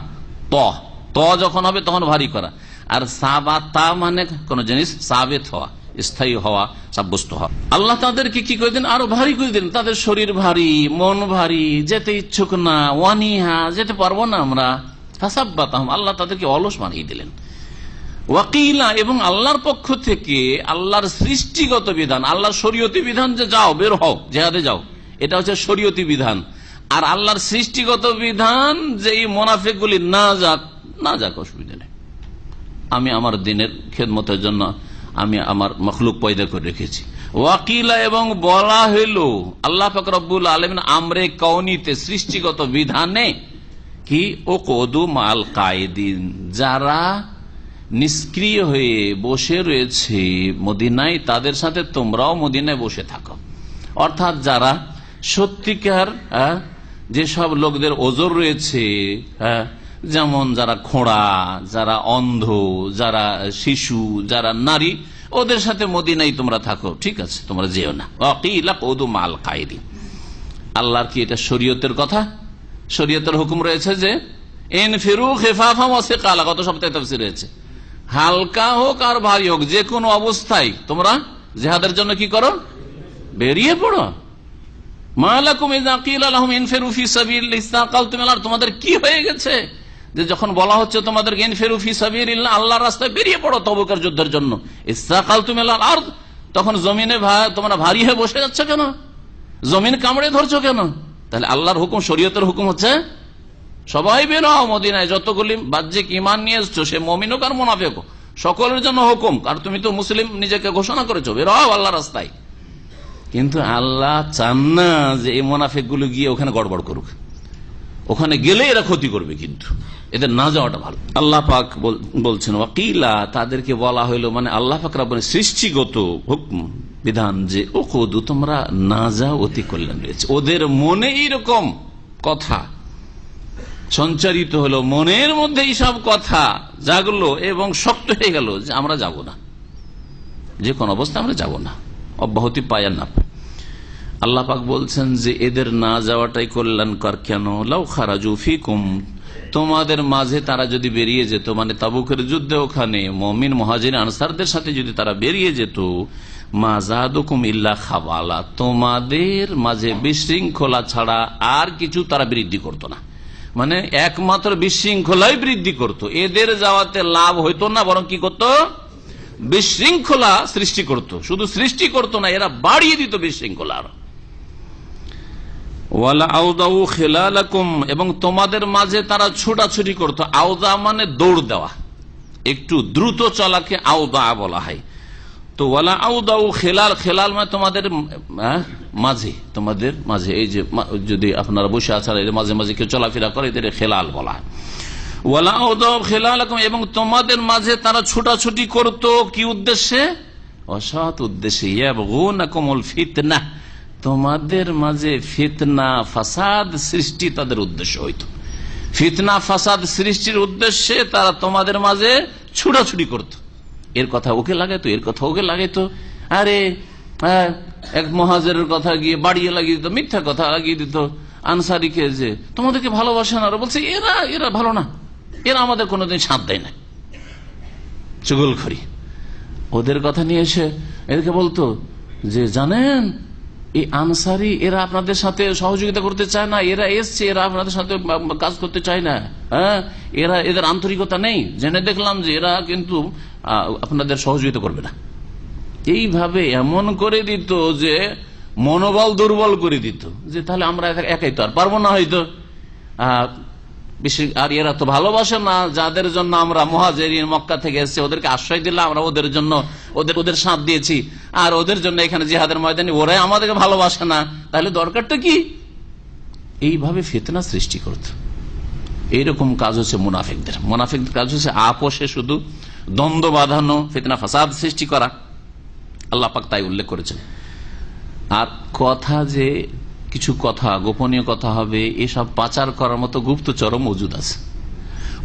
D: ত যখন হবে তখন ভারী করা, আর সা বা তা মানে কোন জিনিস সাবেত হওয়া, স্থায়ী হওয়া, সাব্যস্ত হওয়া। আল্লাহ তাদেরকে কি করে দিন? আরো ভারী করে দিন। তাদের শরীর ভারী, মন ভারী, যেতে ইচ্ছুক না, ওয়ানিহা, যেতে পারবো না আমরা। ফাসাব্বাতাহুম, আল্লাহ তাদেরকে অলস বানিয়ে দিলেন। ওয়াকিলা, এবং আল্লাহর পক্ষ থেকে আল্লাহর সৃষ্টিগত বিধান, আল্লাহর শরীয়তি বিধান যে যাও, বের হও, জিহাদে যাও, এটা হচ্ছে শরীয়তি বিধান। আর আল্লাহর সৃষ্টিগত বিধান যে এই মুনাফিকগুলি না যাক, অসুবিধা নেই, আমি আমার দিনের খেদমতের জন্য আমি আমার মখলুক পয়দা করে রেখেছি। ওয়াকিলা, এবং বলা হইল আল্লাহ পাক রব্বুল আলামিন আমরে কওনিতে, সৃষ্টিগত বিধানে কি, ও কদু মাল কায়েদিন, যারা নিষ্ক্রিয় হয়ে বসে রয়েছে মদিনায়, তাদের সাথে তোমরাও মদিনায় বসে থাকো। অর্থাৎ যারা সত্যিকার যেসব লোকদের ওজর রয়েছে, যেমন যারা খোঁড়া, যারা অন্ধ, যারা শিশু, যারা নারী, ওদের সাথে মদিনায় তোমরা থাকো, ঠিক আছে, তোমরা যেও না। ওয়াকিলা কউদু মাল কায়দিন। আল্লাহর কি এটা শরীয়তের কথা? শরীয়তের হুকুম রয়েছে যে ইনফিরু খিফাফা ওয়া সিকালা, গত সপ্তাহে তাফসীর রয়েছে, হালকা হোক আর ভারী হোক, যে কোনো অবস্থায় তোমরা জিহাদের জন্য কি করো? বেরিয়ে পড়ো। মা লাকুম ইযা কিলা লাহুম ইনফিরু ফি সাবিলিল্লাহি ইসতাকালতুম ইলা, তোমাদের কি হয়ে গেছে যে যখন বলা হচ্ছে তোমাদের ইনফিরু ফি সাবিলিল্লাহ, আল্লাহর রাস্তায় বেরিয়ে পড়ো তবুকের যুদ্ধের জন্য, ইসতাকালতুম ইলা আরদ, তখন জমিনে তোমরা ভারী হয়ে বসে যাচ্ছ কেন? জমিন কামড়ে ধরছো কেন? তাহলে আল্লাহর হুকুম, শরীয়তের হুকুম হচ্ছে সবাই বেরো মদিনায়, যতগুলি বাহ্যিক ঈমান নিয়ে এসছো, সে মুমিন হোক আর মুনাফিক হোক, সকলের জন্য হুকুম। আর তুমি তো মুসলিম নিজেকে ঘোষণা করেছো, বেরো আল্লাহর রাস্তায়। কিন্তু আল্লাহ চান না যে এই মুনাফিক গুলো গিয়ে ওখানে গড়বড় করুক, ওখানে গেলে এরা ক্ষতি করবে, কিন্তু এদের না যাওয়াটা ভালো। আল্লাহ পাক বলছেন ওয়াকিলা, তাদেরকে বলা হইলো, মানে আল্লাহ পাক রাব্বুল সৃষ্টিগত হুকুম বিধান যে ও কদু, তোমরা না যাও, অতি কল্যাণ রয়েছে। ওদের মনে এইরকম কথা সঞ্চারিত হলো, মনের মধ্যে এইসব কথা জাগলো এবং শক্ত হয়ে গেল যে আমরা যাব না, যে কোন অবস্থা আমরা যাব না, অব্যাহতি পায় না। আল্লাহ পাক বলছেন যে এদের না যাওয়াটাই কল্যাণকর। কেন? লাউ খারাজু ফিকুম, তোমাদের মাঝে তারা যদি বেরিয়ে যেত, মানে তাবুকের যুদ্ধে ওখানে মুমিন মুহাজির আনসারদের সাথে যদি তারা বেরিয়ে যেত, মা যাদুকুম ইল্লা খাবালা, তোমাদের মাঝে বিশৃঙ্খলা ছাড়া আর কিছু তারা বৃদ্ধি করত না, মানে একমাত্র বিশৃঙ্খলাই বৃদ্ধি করত। এদের যাওয়াতে লাভ হইতো না, বরং কি করত? বিশৃঙ্খলা সৃষ্টি করত। শুধু সৃষ্টি করত না, এরা বাড়িয়ে দিত বিশৃঙ্খলা। ওয়ালা আউদাউ খিলালাকুম, এবং তোমাদের মাঝে তারা ছোটাছুটি করত। আউদা মানে দৌড় দেওয়া, একটু দ্রুত চলাকে আউদা বলা হয়। তো ওয়ালা আউদাউ খেলাল, খেলাল মানে তোমাদের মাঝে, তোমাদের মাঝে, এই যে যদি আপনারা বসে আছেন মাঝে মাঝে কেউ চলাফেরা করে, এদের খেলাল বলা হয়। ওয়ালা আউদাউ খেলালাকুম, এবং তোমাদের মাঝে তারা ছোটাছুটি করত কি উদ্দেশ্যে? অসৎ উদ্দেশ্যে। ইয়াবগুনাকুমুল ফিতনাহ, তোমাদের মাঝে ফিতনা ফাসাদ সৃষ্টি তাদের উদ্দেশ্য হইত। ফিতনা ফাসাদ সৃষ্টির উদ্দেশ্যে তারা তোমাদের মাঝে ছুটাছুটি করত। এর কথা ওকে লাগাইতো, এর কথা ওকে লাগাইতো। আরে এক মুহাজিরের কথা গিয়ে বাড়িয়ে লাগিয়ে দিত, মিথ্যা কথা লাগিয়ে দিত আনসারীকে, যে তোমাদেরকে ভালোবাসে না। বলছে এরা এরা ভালো না, এরা আমাদের কোনোদিন সাথ দেয় না, চুগলখড়ি। ওদের কথা নিয়ে এসে এদেরকে বলতো যে জানেন এই আনসারী, এরা আপনাদের সাথে সহযোগিতা করতে চায় না, এরা এসছে, এরা আপনাদের সাথে কাজ করতে চায় না, হ্যাঁ, এরা, এদের আন্তরিকতা নেই, জেনে দেখলাম যে এরা কিন্তু আপনাদের সহযোগিতা করবে না। এইভাবে এমন করে দিত যে মনোবল দুর্বল করে দিত, যে তাহলে আমরা একাই তো আর পারবো না হয়তো। আর এরা তো ভালোবাসে না যাদের জন্য আমরা মুহাজিরিন মক্কা থেকে এসেছি, ওদেরকে আশ্রয় দিলাম, আমরা ওদের জন্য ওদের সাথ দিয়েছি, আর ওদের জন্য এখানে জিহাদের ময়দানে ওরাই আমাদেরকে ভালোবাসে না, তাহলে দরকারটা কি? এইভাবে ফিতনা সৃষ্টি করত। এইরকম কাজ হচ্ছে মুনাফিকদের। মুনাফিকদের কাজ হচ্ছে আপোষে শুধু দ্বন্দ্ব বাঁধানো, ফিতনা ফাসাদ সৃষ্টি করা। আল্লাহ পাক তাই উল্লেখ করেছেন। আর কথা যে কিছু কথা গোপনীয় কথা হবে, এসব পাচার করার মতো গুপ্তচর মজুদ আছে।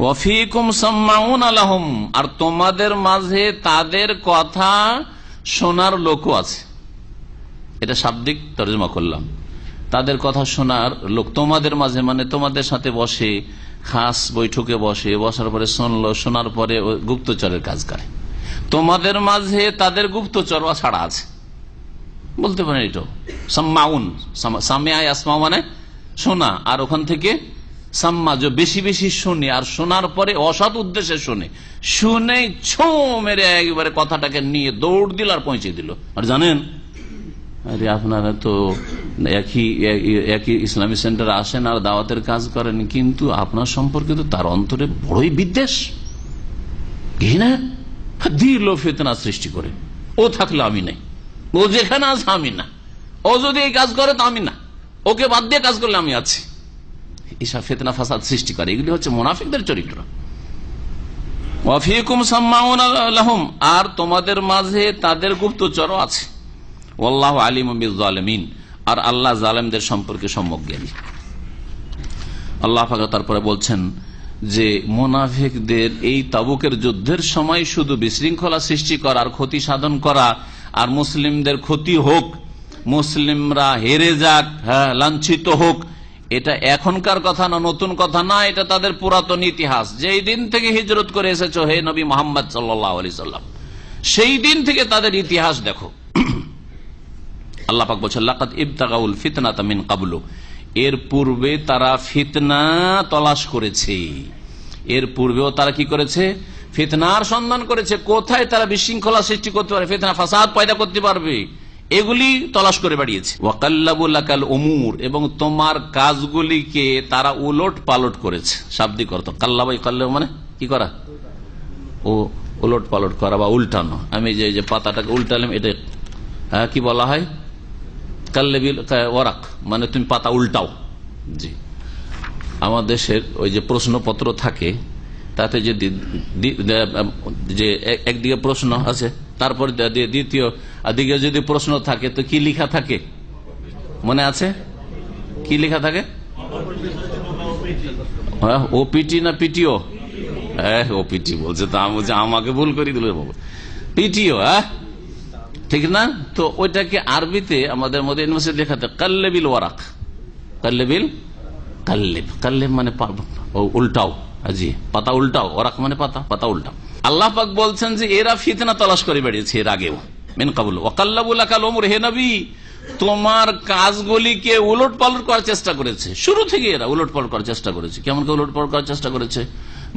D: ওয়াফিকুম সাম্মাউনা লাহুম, আর তোমাদের মাঝে তাদের কথা শোনার লোকও আছে। এটা শাব্দিক তর্জমা করলাম, তাদের কথা শোনার লোক তোমাদের মাঝে, মানে তোমাদের সাথে বসে, খাস বৈঠকে বসে, বসার পরে শুনলো, শোনার পরে গুপ্তচরের কাজ করে। তোমাদের মাঝে তাদের গুপ্তচর ছাড়া আছে, বলতে পারেন এটাও সাম্মাউন। সামিয়া ইয়াসমা মানে শোনা, আর ওখান থেকে সাম্মা যে বেশি বেশি শুনে, আর শোনার পরে অসৎ উদ্দেশ্যে শুনে ছো মেরে একবারে কথাটাকে নিয়ে দৌড় দিল আর পৌঁছে দিল। আর জানেন, আরে আপনারা তো একই ইসলামী সেন্টারে আসেন আর দাওয়াতের কাজ করেন, কিন্তু আপনার সম্পর্কে তো তার অন্তরে বড়ই বিদ্বেষ, ঘৃণা, দিল ফিতনা সৃষ্টি করে। ও থাকলে আমি নাই, ও যেখানে আছে আমি না, ও যদি এই কাজ করে তো আমি না, ওকে বাদ দিয়ে কাজ করলে আমি আছি। এইসব ফিতনা ফাসাদ সৃষ্টি করে, এগুলি হচ্ছে মুনাফিকদের চরিত্র। ওয়াফিকুম সাম্মাউনা লাহুম, আর তোমাদের মাঝে তাদের গুপ্তচরও আছে। ওয়াল্লাহু আলিমুম বিয-যালিমিন, আর আল্লাহ জালেমদের সম্পর্কে সম্যক জ্ঞানী। আল্লাহ পাক তারপরে বলছেন যে মুনাফিকদের এই তাবুকের যুদ্ধের সময় শুধু বিশৃঙ্খলা সৃষ্টি করা আর ক্ষতি সাধন করা আর মুসলিমদের ক্ষতি হোক, মুসলিমরা হেরে যাক, হ্যাঁ লাঞ্ছিত হোক, এটা এখনকার কথা না, নতুন কথা না, এটা তাদের পুরাতন ইতিহাস। যেই দিন থেকে হিজরত করে এসেছো হে নবী মুহাম্মদ সাল্লাল্লাহু আলাইহি সাল্লাম, সেই দিন থেকে তাদের ইতিহাস দেখো। আল্লাহ পাক বলছেন লাকাদ ইবতাগাউল ফিতনাতা মিন ক্বাবলু, এর পূর্বে তারা ফিতনা তলাশ করেছে, এর পূর্বেও তারা কি করেছে? ফিতনার সন্ধান করেছে। কোথায় তারা বিশৃঙ্খলা সৃষ্টি করতে পারে, ফিতনা ফাসাদ পয়দা করতে পারবে, এগুলি তলাশ করে বেরিয়েছে। ওয়াকাল্লাবু লাকাল উমুর, এবং তোমার কাজগুলিকে তারা উলট পালট করেছে। শাব্দিক অর্থ কাল্লাবা, কাল্লাবা মানে কি করা, ও উলট পালট করা বা উল্টানো। আমি যে পাতাটাকে উল্টালাম, এটা হ্যাঁ কি বলা হয়? কাল্লেবিল ওয়ারাক, মানে তুমি পাতা উল্টাও। জি, আমার দেশের ওই যে প্রশ্নপত্র থাকে, তাতে যদি যে একদিকে প্রশ্ন আছে, তারপর দ্বিতীয় দিকে যদি প্রশ্ন থাকে, তো কি লেখা থাকে মনে আছে? কি লেখা থাকে? ওপিটি না পিটিও? ওপিটি বলছে, তো আমি আমাকে ভুল করে দিল বাবু, পিটিও। হ্যাঁ ঠিক না? তো ওইটাকে আরবিতে আমাদের মধ্যে ইউনিভার্সিটি দেখাতে কাল্লেবিল ওয়ারাক, কাল্লেবিল কাল্লেব, কাল্লেব মানে উল্টাও। জি, পাতা উল্টাও, ওরাক মানে পাতা, পাতা উল্টাও। আল্লাহ পাক বলছেন যে এরা ফিতনা তলাশ করে বেরিয়েছে এর আগেও, মিন ক্বাবলু ওয়াকাল্লাবু লাকাল উমুর, হে নবী তোমার কাজগুলিকে উলট পালট করার চেষ্টা করেছে। শুরু থেকে এরা উলট পালট করার চেষ্টা করেছে। কেমন করে উলট পালট করার চেষ্টা করেছে?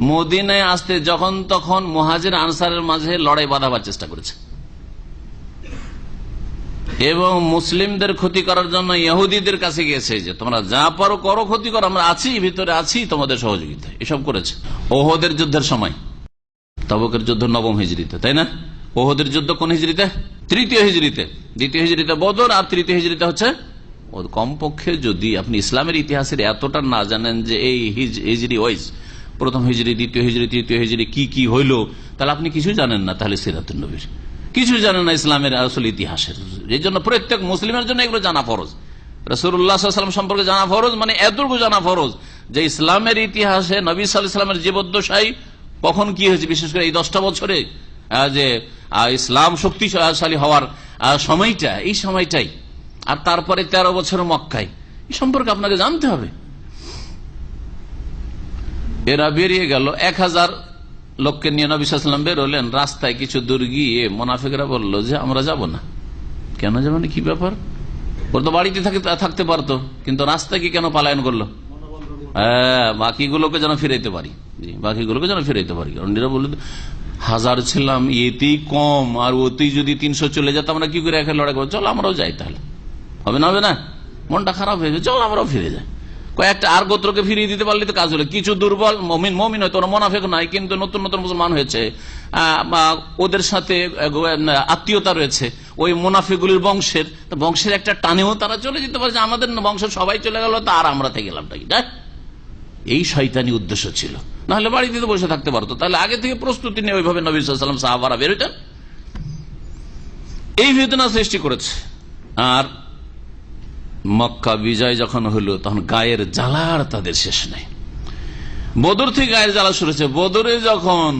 D: মদিনায় আসতে যখন তখন মুহাজির আনসারের মাঝে লড়াই বাঁধাবার চেষ্টা করেছে, এবং মুসলিমদের ক্ষতি করার জন্য ইহুদিদের কাছে গেছে যে তোমরা যা পারো করো, ক্ষতি করো, আমরা আছি, ভিতরে আছি, তোমাদের সহযোগিতা। এসব করেছে ওহদের যুদ্ধের সময়, তাবুকের যুদ্ধ 9ম হিজরিতে, তাই না? ওহদের যুদ্ধ কোন হিজরিতে? 3য় হিজরিতে। 2য় হিজরিতে বদর, আর 3য় হিজরিতে হচ্ছে। কমপক্ষে যদি আপনি ইসলামের ইতিহাসের এতটা না জানেন যে এই হিজরি ওয়াইজ, 1ম হিজরি, 2য় হিজরি, 3য় হিজরি কি কি হইল, তাহলে আপনি কিছু জানেন না। তাহলে সিরাতুন নবীর কিছু জানেন না, ইসলামের আসল ইতিহাসের। এই জন্য প্রত্যেক মুসলিমের জন্য এগুলো জানা ফরজ। রাসূলুল্লাহ সাল্লাল্লাহু আলাইহি ওয়াসাল্লাম সম্পর্কে জানা ফরজ, মানে এতটুকু জানা ফরজ যে ইসলামের ইতিহাসে নবী সাল্লাল্লাহু আলাইহি ওয়াসাল্লামের জীবদ্দশায় কখন কি হয়েছে, বিশেষ করে এই 10টা বছরে যে ইসলাম শক্তিশালী হওয়ার সময়টা, এই সময়টাই, আর তারপরে 13 বছর মক্কায়, এই সম্পর্কে আপনাকে জানতে হবে। এরা বেরিয়ে গেল, 1000 লোককে নিয়ে নবী সাল্লাল্লাহু আলাইহি ওয়াসাল্লাম বেরোলেন। রাস্তায় কিছু দূর গিয়ে মুনাফিকরা বলল যে আমরা যাব না। কেন যাবো না, কি ব্যাপার? ওর তো বাড়িতে থাকতে পারতো, কিন্তু রাস্তায় কি কেন পলায়ন করলো? বাকিগুলোকে যেন ফিরাইতে পারি। জি, বাকিগুলোকে যেন ফিরাইতে পারি। কারণ এরা বলল 1000 ছিলাম, এতেই কম, আর ওতেই যদি 300 চলে যেত, আমরা কি করে একে লড়াই করবো? চল আমরাও যাই, তাহলে হবে না? হবে না? মনটা খারাপ হয়ে যায়, চল আমরাও ফিরে যাই। কয়েকটা আর গোত্রকে ফিরিয়ে দিতে পারলে তো কাজ হলো। কিছু দুর্বল মমিন হয়তো, ওরা মুনাফিক নাই, কিন্তু নতুন নতুন মুসলমান হয়েছে, ওদের সাথে আত্মীয়তা রয়েছে ওই মুনাফিকগুলির বংশের একটা টানেও তারা চলে যেতে পারে, যে আমাদের বংশের সবাই চলে গেল, তা আর আমরা থেকে গেলাম নাকি? এই শয়তানি উদ্দেশ্য ছিল। নাহলে বাড়িতে তো বসে থাকতে পারতো। তাহলে আগে থেকে প্রস্তুতি নিয়ে ওইভাবে নবী সাল্লাল্লাহু আলাইহি ওয়াসাল্লাম সাহাবারা বের হইতেন। এই ফিতনা সৃষ্টি করেছে। আর মক্কা বিজয় যখন হলো, তখন গায়ের জ্বালার তাদের শেষ নেই। বদর থেকে গায়ের জ্বালা শুরু হয়েছে। বদরে যখন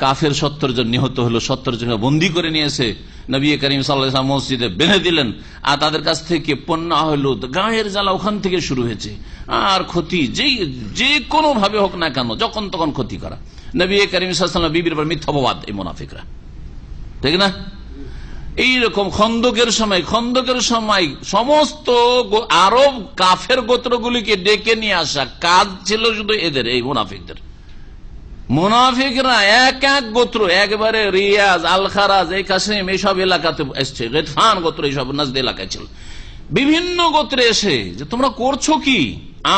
D: কাফের 70 জন নিহত হলো, 70 জন বন্দী করে নিয়েছে, নবী করিম সাল্লাল্লাহু আলাইহি ওয়াসাল্লাম মসজিদে বেঁধে দিলেন, আর তাদের কাছ থেকে পণ্য হলো। গায়ের জ্বালা ওখান থেকে শুরু হয়েছে। আর ক্ষতি যে কোনো ভাবে হোক না কেন, যখন তখন ক্ষতি করা। নবী করিম সাল্লাল্লাহু আলাইহি ওয়াসাল্লাম বিবির উপর মিথ্যা অপবাদ, এই মুনাফিকরা, ঠিক না? এইরকম খন্দকের সময় সমস্ত আরব কাফের গোত্রগুলিকে ডেকে নিয়ে আসা কাজ ছিল শুধু এদের, এই মুনাফিকরা এক এক গোত্র, একবারে রিয়াজ, আল খারাজ, এই কাসিম, এইসব এলাকাতে এসছে, গিতফান গোত্র, এইসব নাজদ এলাকায় ছিল। বিভিন্ন গোত্রে এসে যে তোমরা করছো কি?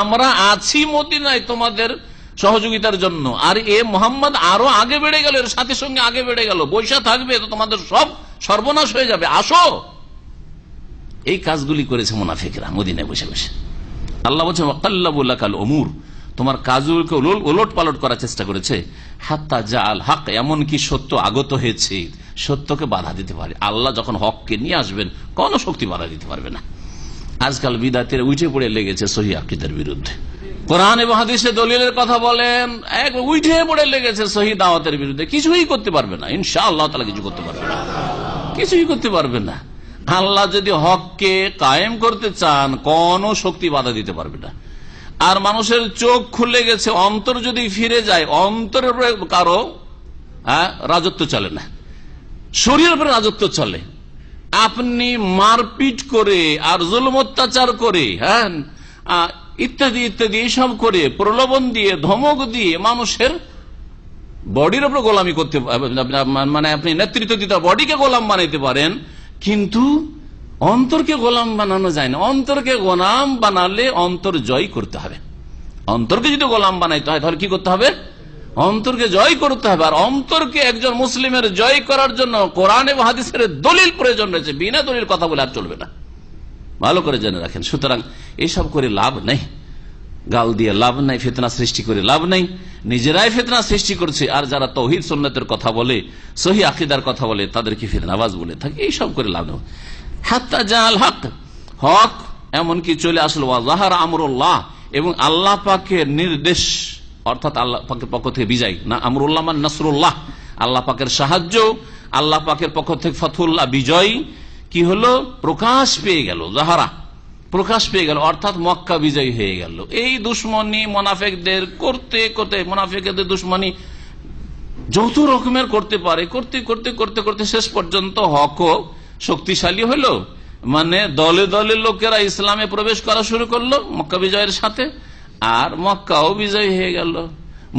D: আমরা আছি মদিনায় তোমাদের সহযোগিতার জন্য, আর এ মোহাম্মদ আরো আগে বেড়ে গেল, এর সাথে সঙ্গে আগে বেড়ে গেল, বৈশা থাকবে তো তোমাদের সব সর্বনাশ হয়ে যাবে, আসো। এই কাজগুলি করেছে মুনাফিকরা মদিনায় বসে বসে। আল্লাহ বলছে ওয়াকাল্লাবু লাকাল উমুর, তোমার কাজগুলোকে উলট পালট করার চেষ্টা করেছে। হাত্তা জাআল হক, এমনকি সত্য আগত হয়েছে, সত্যকে বাধা দিতে পারে। আল্লাহ যখন হককে নিয়ে আসবেন, কোন শক্তি বাধা দিতে পারবে না। আজকাল বিদাতের উঠে পড়ে লেগেছে সহিহ আকীদার বিরুদ্ধে। কোরআন এবং হাদিসে দলিলের কথা বলেন, এক উঠে পড়ে লেগেছে সহিহ দাওয়াতের বিরুদ্ধে, কিছুই করতে পারবে না। ইনশাআল্লাহ তাআলা কিছু করতে পারবে না, কিছুই করতে পারবে না। আল্লাহ যদি হককে কায়েম করতে চান, কোন শক্তি বাধা দিতে পারবে না। আর মানুষের চোখ খুলে গেছে, অন্তর যদি ফিরে যায়, অন্তরের উপরে কারো রাজত্ব চলে না, শরীরের উপরে রাজত্ব চলে। আপনি মারপিট করে আর জুলুম অত্যাচার করে, হ্যাঁ, ইত্যাদি ইত্যাদি এইসব করে, প্রলোভন দিয়ে, ধমক দিয়ে মানুষের বডির উপর গোলামি করতে, মানে আপনি নেতৃত্ব দিতে বডিকে গোলাম বানাইতে পারেন, কিন্তু অন্তরকে গোলাম বানানো যায় না। অন্তরকে গোলাম বানালে অন্তর জয় করতে হবে। অন্তরকে যদি গোলাম বানাইতে হয় তাহলে কি করতে হবে? অন্তরকে জয় করতে হবে। আর অন্তরকে একজন মুসলিমের জয় করার জন্য কোরআন এবং হাদিসের দলিল প্রয়োজন রয়েছে, বিনা দলিল কথা বলে আর চলবে না, ভালো করে জেনে রাখেন। সুতরাং এসব করে লাভ নেই, গাল দিয়ে লাভ নাই, ফিতনা সৃষ্টি করে লাভ নাই, নিজেরাই ফিতনা সৃষ্টি করছে। আর যারা তাওহীদ সুন্নাতের কথা বলে, সহিহ আকীদার কথা বলে, তাদেরকে ফিতনাবাজ বলে থাকে। এইসব করে লাভ নেই। হাত্তা জাল হক, হক এমনকি চলে আসলো ওয়া যাহারা আমরুল্লাহ, এবং আল্লাহ পাকের নির্দেশ, অর্থাৎ আল্লাহ পাকের পক্ষ থেকে বিজয় না, আমরুল্লাহ মান নাসরুল্লাহ, আল্লাহ পাকের সাহায্য, আল্লাহ পাকের পক্ষ থেকে ফতহুল্লাহ, বিজয় কি হলো? প্রকাশ পেয়ে গেল। যাহারা প্রকাশ পেয়ে গেল, অর্থাৎ মক্কা বিজয়ী হয়ে গেল। এই দুশ্মনী মোনাফেকদের করতে করতে, মোনাফেকদের দুশ্মনী যত রকমের করতে পারে, করতে করতে করতে করতে শেষ পর্যন্ত হকও শক্তিশালী হলো। মানে দলে দলে লোকেরা ইসলামে প্রবেশ করা শুরু করলো মক্কা বিজয়ের সাথে, আর মক্কাও বিজয় হয়ে গেল।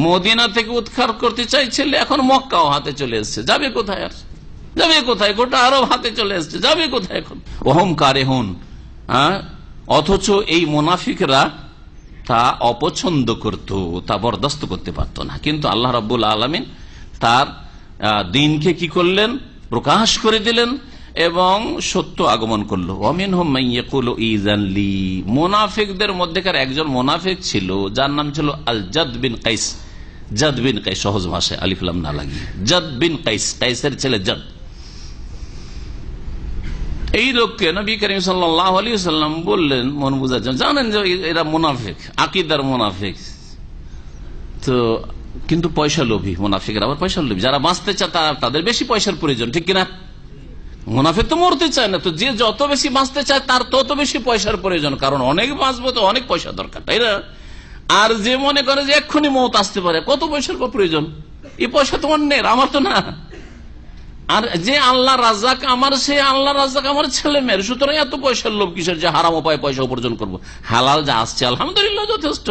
D: মদিনা থেকে উৎখাত করতে চাইছিল, এখন মক্কাও হাতে চলে এসছে, যাবে কোথায়? আর যাবে কোথায়? গোটা আরব হাতে চলে এসছে, যাবে কোথায় এখন? ওহম কারেহুন, অথচ এই মুনাফিকরা তা অপছন্দ করত, তা বরদাস্ত করতে পারত না। কিন্তু আল্লাহ রাব্বুল আলামিন তার দিনকে কি করলেন? প্রকাশ করে দিলেন এবং সত্য আগমন করলো। ওয়ামিনহুম মান ইয়াকুলু ইযান লি, মুনাফিকদের মধ্যেকার একজন মুনাফিক ছিল, যার নাম ছিল আল জাদ বিন কাইস। জাদ বিন কাইস, সহজ ভাষায় আলিফ লাম না লাগিয়ে জাদ বিন কাইস, কাইসের ছেলে জাদ। এই লোককে নবী করিম সাল্লাল্লাহু আলাইহি ওয়াসাল্লাম বললেন মন বুঝার জন্য, জানেন যে এরা মুনাফিক, আকীদার মুনাফিক, তো কিন্তু পয়সা লোভী। মুনাফিকরা আবার পয়সা লোভী, যারা বাঁচতে চায় তাদের বেশি পয়সার প্রয়োজন, ঠিক কিনা? মুনাফিক তো মরতে চায় না, তো যে যত বেশি বাঁচতে চায় তার তত বেশি পয়সার প্রয়োজন, কারণ অনেক বাঁচবো তো অনেক পয়সা দরকার, তাই না? আর যে মনে করে যে এক্ষুনি মওত আসতে পারে, কত পয়সার প্রয়োজন? এই পয়সা তো অন্যের, আমার তো না। আর যে আল্লাহ রাজ্জাক আমার, সে আল্লাহ রাজ্জাক আমার ছেলে মেয়ের, সুতরাং এত পয়সার লোভ কিসের যে হারাম উপায় পয়সা উপার্জন করবো? হালাল যা আসছে আলহামদুলিল্লাহ যথেষ্ট।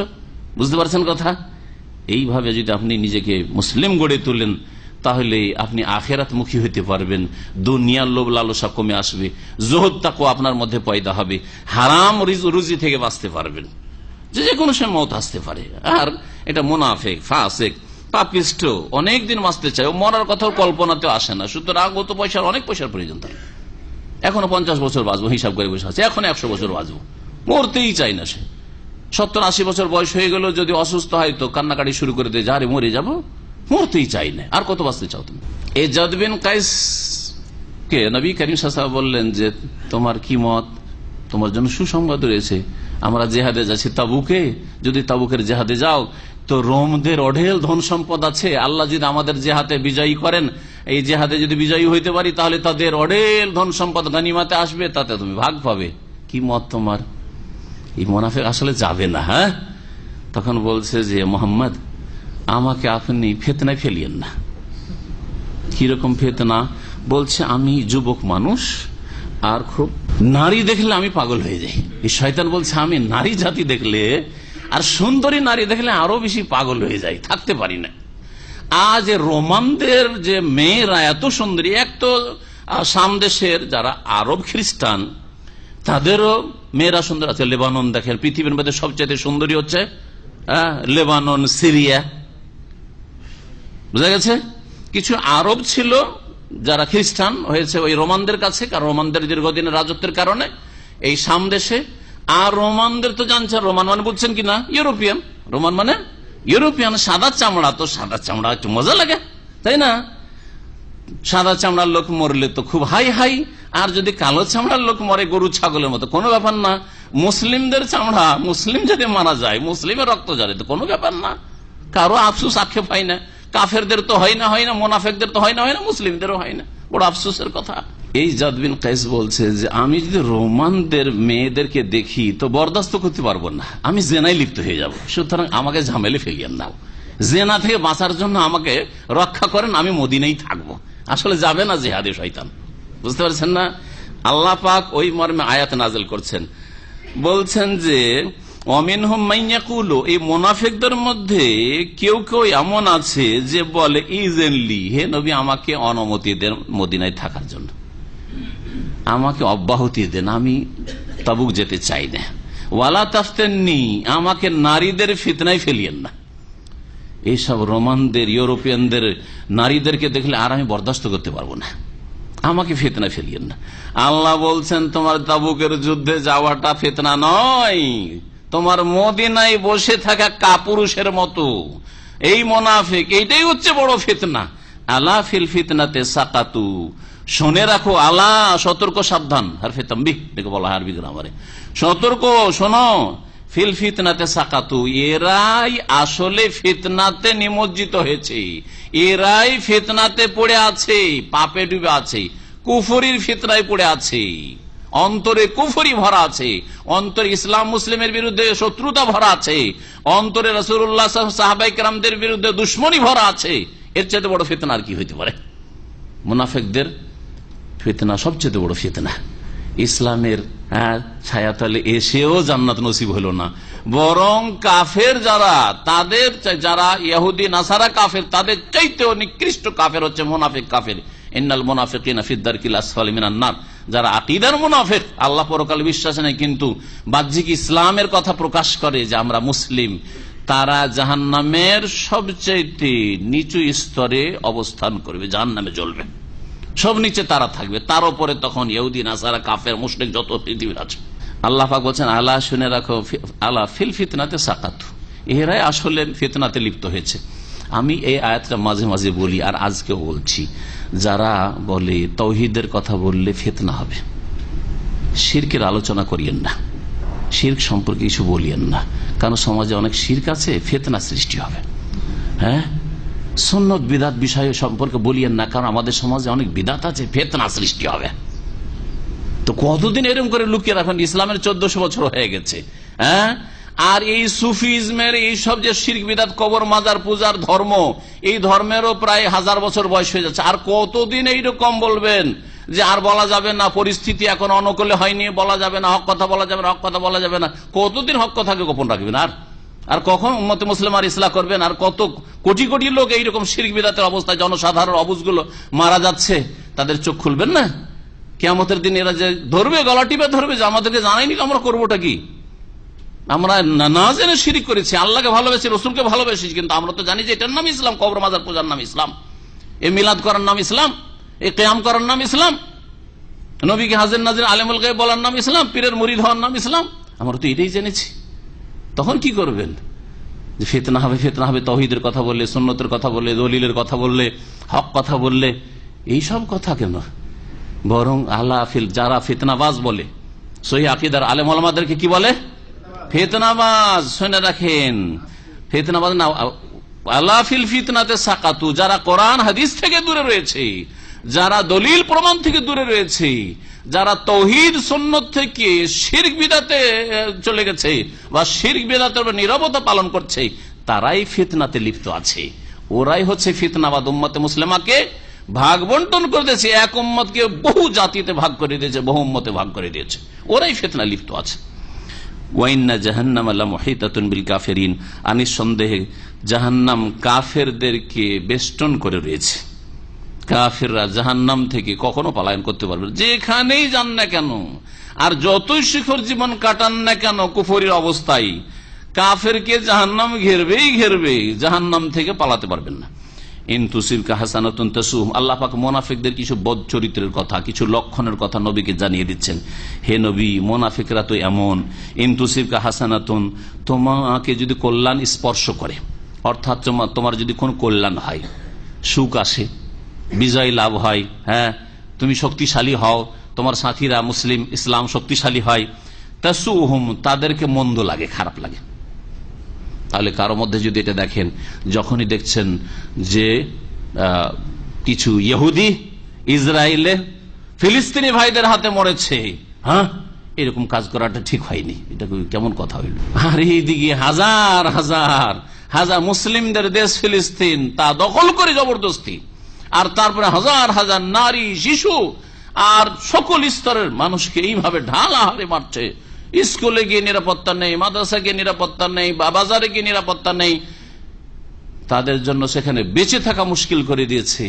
D: বুঝতে পারছেন কথা? এইভাবে যদি আপনি নিজেকে মুসলিম গড়ে তোলেন, তাহলে আপনি আখেরাত মুখী হইতে পারবেন, দুনিয়ার লোভ লালসা কমে আসবে, জুহুদ তাকওয়া আপনার মধ্যে পয়দা হবে, হারাম রুজি থেকে বাঁচতে পারবেন, যে কোনো সময় মওত আসতে পারে। আর এটা মুনাফিক, ফাসিক, পাপিষ্ট, অনেকদিন বাঁচতে চায়, ও মরার কথাও কল্পনাতেও আসে না। সুতরাং ও তো পয়সার, অনেক পয়সার প্রয়োজন তার। এখনো 50 বছর বাঁচবো হিসাব করে বসে আছে, এখন 100 বছর বাঁচবো, মরতেই চাই না সে। 70-80 বছর বয়স হয়ে গেল, যদি অসুস্থ হয় তো কান্নাকাটি শুরু করে দেয়, যারে মরে যাবো, মরতেই চাই না। আর কত বাঁচতে চাও তুমি? এই জাদ বিন কাইস কে নবী করিম সাল্লাল্লাহু আলাইহি ওয়াসাল্লাম বললেন যে তোমার কি মত? তোমার জন্য সুসংবাদ রয়েছে, আমরা জেহাদে যাচ্ছি তাবুকে, যদি তাবুকের জেহাদে যাও তো রোমদের অঢেল ধন সম্পদ আছে, আল্লাহ যদি আমাদের জেহাদে বিজয়ী করেন, এই জেহাদে যদি বিজয়ী হইতে পারি, তাহলে তাদের অঢেল ধন সম্পদ গনিমতে আসবে, তাতে তুমি ভাগ পাবে। কি মত তোমার? এই মুনাফিক আসলে যাবে না। হ্যাঁ, তখন বলছে যে মোহাম্মদ, আমাকে আপনি ফিতনায় ফেলিয়েন না। কিরকম ফিতনা? বলছে আমি যুবক মানুষ, আর খুব নারী দেখলে আমি পাগল হয়ে যাই। এই শয়তান বলছে আমি নারী জাতি দেখলে, আর সুন্দরী নারী দেখলে আরো বেশি পাগল হয়ে যাই, থাকতে পারি না। আজ রোমানদের যে মেয়েরা এত সুন্দরী, এক তো সামদেশের যারা আরব খ্রিস্টান, তাদেরও মেয়েরা সুন্দর আছে। লেবানন দেখেন, পৃথিবীর মধ্যে সবচেয়ে সুন্দরী হচ্ছে লেবানন, সিরিয়া, বুঝা গেছে? কিছু আরব ছিল যারা খ্রিস্টান হয়েছে ওই রোমানদের কাছে, কারণ রোমানদের দীর্ঘদিনের রাজত্বের কারণে এই সামদেশে। আর রোমানদের তো জানছেন, রোমান মানে বুঝছেন কিনা? ইউরোপিয়ান। রোমান মানে ইউরোপিয়ান, সাদা চামড়া। তো সাদা চামড়া একটু মজা লাগে, তাই না? সাদা চামড়ার লোক মরলে তো খুব হাই হাই, আর যদি কালো চামড়ার লোক মরে গরু ছাগলের মতো, কোনো ব্যাপার না। মুসলিমদের চামড়া, মুসলিম যদি মারা যায়, মুসলিমের রক্ত ঝরে, তো কোনো ব্যাপার না, কারো আফসোস আক্ষেপ হয় না। কাফেরদের তো হয় না, মোনাফেকদের তো হয় না, মুসলিমদেরও হয় না, বড় আফসোসের কথা। এই জাদ বিন কাইস বলছে যে আমি যদি রোমানদের মেয়েদেরকে দেখি তো বরদাস্ত করতে পারবো না, আমি জেনায় লিপ্ত হয়ে যাব, সুতরাং আমাকে ঝামেলে ফেলিয়েন না, জেনা থেকে বাঁচার জন্য আমাকে রক্ষা করেন, আমি মদিনায় থাকবো। আসলে যাবে না জিহাদে শয়তান, বুঝতে পারছেন না? আল্লাহ পাক ওই মর্মে আয়াত নাযিল করছেন, বলছেন যে অমিনহুম মাইয়াকুলু, এই মুনাফিকদের মধ্যে কেউ কেউ এমন আছে যে বলে ইজেনলি, হে নবী আমাকে অনুমতি দেন মদিনায় থাকার জন্য, আমাকে অব্যাহতি দেন, আমি তাবুক যেতে চাই না। ওয়ালা তাফতেননি, আমাকে নারীদের ফিতনায় ফেলিয়েন না। এইসব রোমানদের, ইউরোপিয়ানদের নারীদেরকে দেখলে আর আমি বরদাস্ত করতে পারবো না, আমাকে ফিতনা ফেলিয়েন না। আল্লাহ বলছেন তোমার তাবুকের যুদ্ধে যাওয়াটা ফিতনা নয়, তোমার মদিনায় বসে থাকা কাপুরুষের মতো এই মুনাফিক, এইটাই হচ্ছে বড় ফিতনা। আলা ফিল ফিতনাতে সাকাতু, শুনে রাখো, আলা সতর্ক, সাবধান, হারফে তামবিহ দেখে বলা হয় আরবি গ্রামারে, সতর্ক শোনো, ফিল ফিতনাতে সাকাতু, এরাই আসলে ফিতনাতে নিমজ্জিত হয়েছে, এরাই ফিতনাতে পড়ে আছে, পাপে ডুবে আছে, কুফরির ফিতনায় পড়ে আছে, অন্তরে কুফরি ভরা আছে, অন্তরে ইসলাম মুসলিমের বিরুদ্ধে শত্রুতা ভরা আছে, অন্তরে রাসূলুল্লাহ সাহাবায়ে কেরামদের বিরুদ্ধে দুশ্মনী ভরা আছে। এর চেয়ে বড় ফিতনা আর কি হইতে পারে? মুনাফিকদের ফিতনা সবচেয়ে বড় ফিতনা। ইসলামের ছায়াতলে এসেও জান্নাত নসিব হলো না, বরং কাফের যারা, তাদের যারা ইহুদি নাসারা কাফের, তাদের চাইতেও নিকৃষ্ট কাফের হচ্ছে মুনাফিক কাফের। ইন্নাল মুনাফিকিনা ফিদ দারকিল আসফালি মিনান নার, যারা আকীদার মুনাফিক, আল্লাহ পরকালে বিশ্বাস নেই কিন্তু বাহ্যিক ইসলামের কথা প্রকাশ করে যে আমরা মুসলিম, তারা জাহান্নামের সবচেয়ে নিচু স্তরে অবস্থান করবে, জাহান্নামে জ্বলবে, সব নিচে তারা থাকবে, তার উপরে তখন ইহুদি নাসারা কাফের মুশরিক যত পৃথিবীর আছে। আল্লাহ পাক বলছেন আলা শুনে রাখো, আলা ফিল ফিতনাতে সাকাতু, এরাই আসলে ফিতনাতে লিপ্ত হয়েছে। আমি এই আয়াতটা মাঝে মাঝে বলি, আর আজকেও বলছি, যারা বলে তাওহীদের কথা বললে ফিতনা হবে, শিরকের আলোচনা করিয়েন না, শিরক সম্পর্কে কিছু বলিয়েন না, কারণ সমাজে অনেক শিরক আছে, ফিতনা সৃষ্টি হবে। হ্যাঁ, সুন্নত বিদাত বিষয় সম্পর্কে বলিয়েন না, কারণ আমাদের সমাজে অনেক বিদাত আছে, ফিতনা সৃষ্টি হবে। তো কতদিন এরকম করে লুকিয়ে রাখেন? ইসলামের 1400 বছর হয়ে গেছে। হ্যাঁ, আর এই সুফিজমের এই সব যে শিরক বিদাত, কবর মাজার পূজার ধর্ম, এই ধর্মেরও প্রায় 1000 বছর বয়স হয়ে যাচ্ছে। আর কতদিন এইরকম বলবেন যে আর বলা যাবে না, পরিস্থিতি এখন অনুকূলে হয়নি, বলা যাবে না, হক কথা বলা যাবে না, হক কথা বলা যাবে না? কতদিন হক কথাকে গোপন রাখবেন? আর কখন উম্মতে মুসলিম আর ইসলাম করবেন? আর কত কোটি কোটি লোক এইরকম শিরক বিদাতের অবস্থায়, জনসাধারণ অবুঝগুলো মারা যাচ্ছে, তাদের চোখ খুলবেন না? কিয়ামতের দিন এরা যে ধরবে, গলা টিপে ধরবে যে আমাদেরকে জানাইনি, আমরা করবোটা কি? আমরা না জেনে শিরিক করেছি, আল্লাহকে ভালোবেসি, রসুলকে ভালোবেসি, কিন্তু আমরা তো জানি যে এটার নাম ইসলাম, কবর মাজার পূজার নাম ইসলাম, এ মিলাদ করার নাম ইসলাম, এ কিয়াম করার নাম ইসলাম, নবীকে হাজির নাজির আলেমুল গায়ব বলার নাম ইসলাম, পীরের মুরিদ হওয়ার নাম ইসলাম। আমরা তো এটাই জেনেছি। তখন কি করবেন? যে ফিতনা হবে, ফিতনা হবে, তাওহীদের কথা বললে, সুন্নতের কথা বললে, দলিলের কথা বললে, হক কথা বললে, এইসব কথা কেন? বরং আলা ফিল, যারা ফিতনাবাজ বলে, সহিহ আকীদার আলেম ওলামাদেরকে কি বলে? ফিতনাবাজ। শুনে রাখেন, ফিতনাবাজ না, আলা ফিল ফিতনাতে সাকাতু, যারা কোরআন হাদিস থেকে দূরে রয়েছে, যারা দলিল প্রমাণ থেকে দূরে রয়েছে, যারা তাওহীদ সুন্নাত থেকে শিরক বিদআতে চলে গেছে বা শিরক বিদআতের নীরবতা পালন করছে, তারাই ফিতনাতে লিপ্ত আছে। ওরাই হচ্ছে ফিতনাবাদ। উম্মতে মুসলিমাকে ভাগ বন্টন করে দিয়েছে, এক উম্মতকে বহু জাতিতে ভাগ করে দিয়েছে, বহু উম্মতে ভাগ করে দিয়েছে, ওরাই ফিতনা লিপ্ত আছে। ওয়াইন্না জাহান্নাম লামুহিতাতুন বিল কাফিরিন, নিঃসন্দেহে জাহান্নাম কাফেরদেরকে বেষ্টন করে রয়েছে। কাফেররা জাহান্নাম থেকে কখনো পলায়ন করতে পারবে না, যেখানেই যান না কেন, আর যতই শিখর জীবন কাটান না কেন কুফরির অবস্থায়, কাফেরকে জাহান্নাম ঘেরবেই ঘেরবে, জাহান্নাম থেকে পালাতে পারবেন না। ইনতুসিবকা হাসানাতুন তাসুহুম, আল্লাহ পাক মুনাফিকদের কিছু বদ চরিত্রের কথা, কিছু লক্ষণের কথা নবীকে জানিয়ে দিচ্ছেন। হে নবী, মুনাফিকরা তো এমন, ইনতুসিবকা হাসানাতুন, তোমাকে যদি কল্যাণ স্পর্শ করে, অর্থাৎ তোমার যদি কোনো কল্যাণ হয়, সুখ আসে, বিজয় লাভ হয়, হ্যাঁ, তুমি শক্তিশালী হও, তোমার সাথীরা মুসলিম ইসলাম শক্তিশালী হয়, তাসুহুম, তাদেরকে মন্দ লাগে, খারাপ লাগে। তাহলে কারো মধ্যে যদি এটা দেখেন, যখনই দেখছেন যে কিছু ইহুদি ইসরায়েলে ফিলিস্তিনি ভাইদের হাতে মরেছে, হ্যাঁ, এরকম কাজ করাটা ঠিক হয়নি, এটা কেমন কথা হইল। আর এইদিকে হাজার হাজার হাজার মুসলিমদের দেশ ফিলিস্তিন, তা দখল করে জবরদস্তি, আর তারপরে হাজার হাজার নারী, শিশু আর সকল স্তরের মানুষকে এইভাবে ঢাল আহারে মারছে। স্কুলে গিয়ে নিরাপত্তা নেই, মাদ্রাসা গিয়ে নিরাপত্তা নেই, বা বাজারে গিয়ে নিরাপত্তা নেই, তাদের জন্য সেখানে বেঁচে থাকা মুশকিল করে দিয়েছে।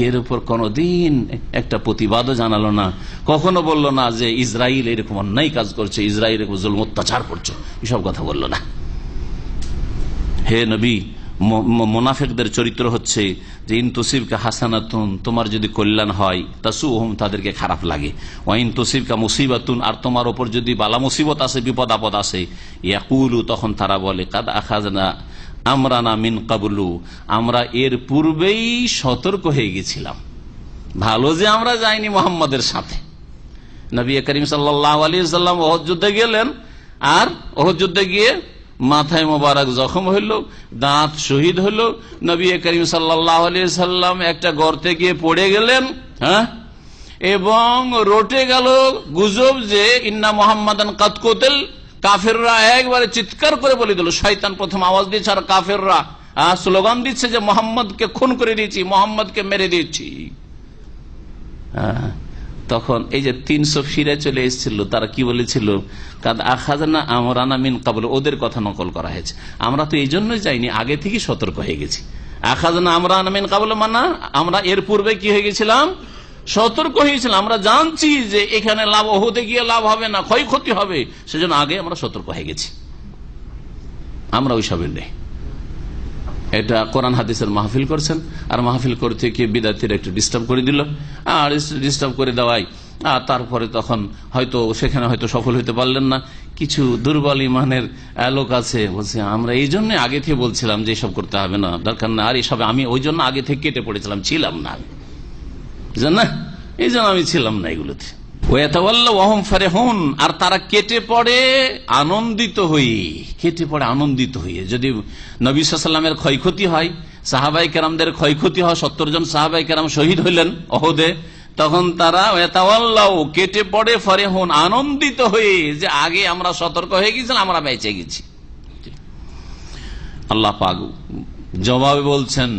D: এর উপর কোনদিন একটা প্রতিবাদও জানালো না, কখনো বললো না যে ইসরায়েল এরকম অন্যায় কাজ করছে, ইসরায়েল এরকম জুলম অত্যাচার করছে, এসব কথা বললো না। হে নবী, মুনাফিকদের চরিত্র হচ্ছে যে ইন তুসিবকা হাসানাতুন, তোমার যদি কল্যাণ হয়, তাসুহুম, তাদেরকে খারাপ লাগে, ওয়াইন তুসিবকা মুসিবাতুন, আর তোমার উপর যদি বালা মুসিবত আসে, বিপদ আপদ আসে, ইয়াকুলু, তখন তারা বলে কাদ আখাযনা আমরানা মিন কাবলু, আমরা এর পূর্বেই সতর্ক হয়ে গেছিলাম। ভালো যে আমরা যাইনি মুহাম্মাদের সাথে। নবী করিম সাল্লাল্লাহু আলাইহি ওয়াসাল্লাম ওহদ যুদ্ধে গেলেন, আর ওহদ যুদ্ধে গিয়ে মাথায় মোবারক জখম হইল, দাঁত শহীদ হইল। নবী করিম সাল্লাল্লাহু আলাইহি ওয়াসাল্লাম একটা গর্তে গিয়ে পড়ে গেলেন, হ্যাঁ, এবং রটে গেল গুজব যে ইন্না মুহাম্মাদান কাদ কুতিল। কাফেররা একবারে চিৎকার করে বলে দিল, শয়তান প্রথম আওয়াজ দিচ্ছে, আর কাফেররা স্লোগান দিচ্ছে যে মোহাম্মদকে খুন করে দিয়েছি, মোহাম্মদকে মেরে দিয়েছি। তখন এই যে 300 ফিরে চলে এসেছিল, তারা কি বলেছিল, কাদ আখাযনা আমরানা মিন কাবল, ওদের কথা নকল করা হয়েছে। আমরা তো এই জন্যই যাইনি, আগে থেকে সতর্ক হয়ে গেছি। আখাযনা আমরানা মিন কাবল মানা, আমরা এর পূর্বে কি হয়ে গেছিলাম, সতর্ক হয়েছিলাম। আমরা জানছি যে এখানে লাভ, ওহদে গিয়ে লাভ হবে না, ক্ষয়ক্ষতি হবে, সেজন্য আগে আমরা সতর্ক হয়ে গেছি। আমরা ওইসবের নেই। এটা কোরআন হাদিসের মাহফিল করছেন, আর মাহফিল করতে গিয়ে বিদাতিরা একটু ডিস্টার্ব করে দিল, আর ডিস্টার্ব করে দেওয়াই, আর তারপরে তখন হয়তো সেখানে হয়তো সফল হইতে পারলেন না। কিছু দুর্বল ইমানের লোক আছে, বলছে আমরা এই জন্য আগে থেকে বলছিলাম যে এসব করতে হবে না, দরকার না, আর এসব আমি ওই জন্য আগে থেকে কেটে পড়েছিলাম, ছিলাম না না, এই জন্য আমি ছিলাম না এগুলোতে। আর তারা কেটে পড়ে আনন্দিত হয়ে, যদি নবী সাল্লামের ক্ষয়ক্ষতি হয়, সাহাবাই কেরামদের ক্ষয়ক্ষতি হয়, 70 জন সাহাবাই কেরাম শহীদ হইলেন অহদে, তখন তারা কেটে পড়ে ফরেহুন, আনন্দিত হয়ে, যে আগে আমরা সতর্ক হয়ে গেছিলাম, আমরা বেঁচে গেছি। আল্লাহ পাক জবাবে বলছেন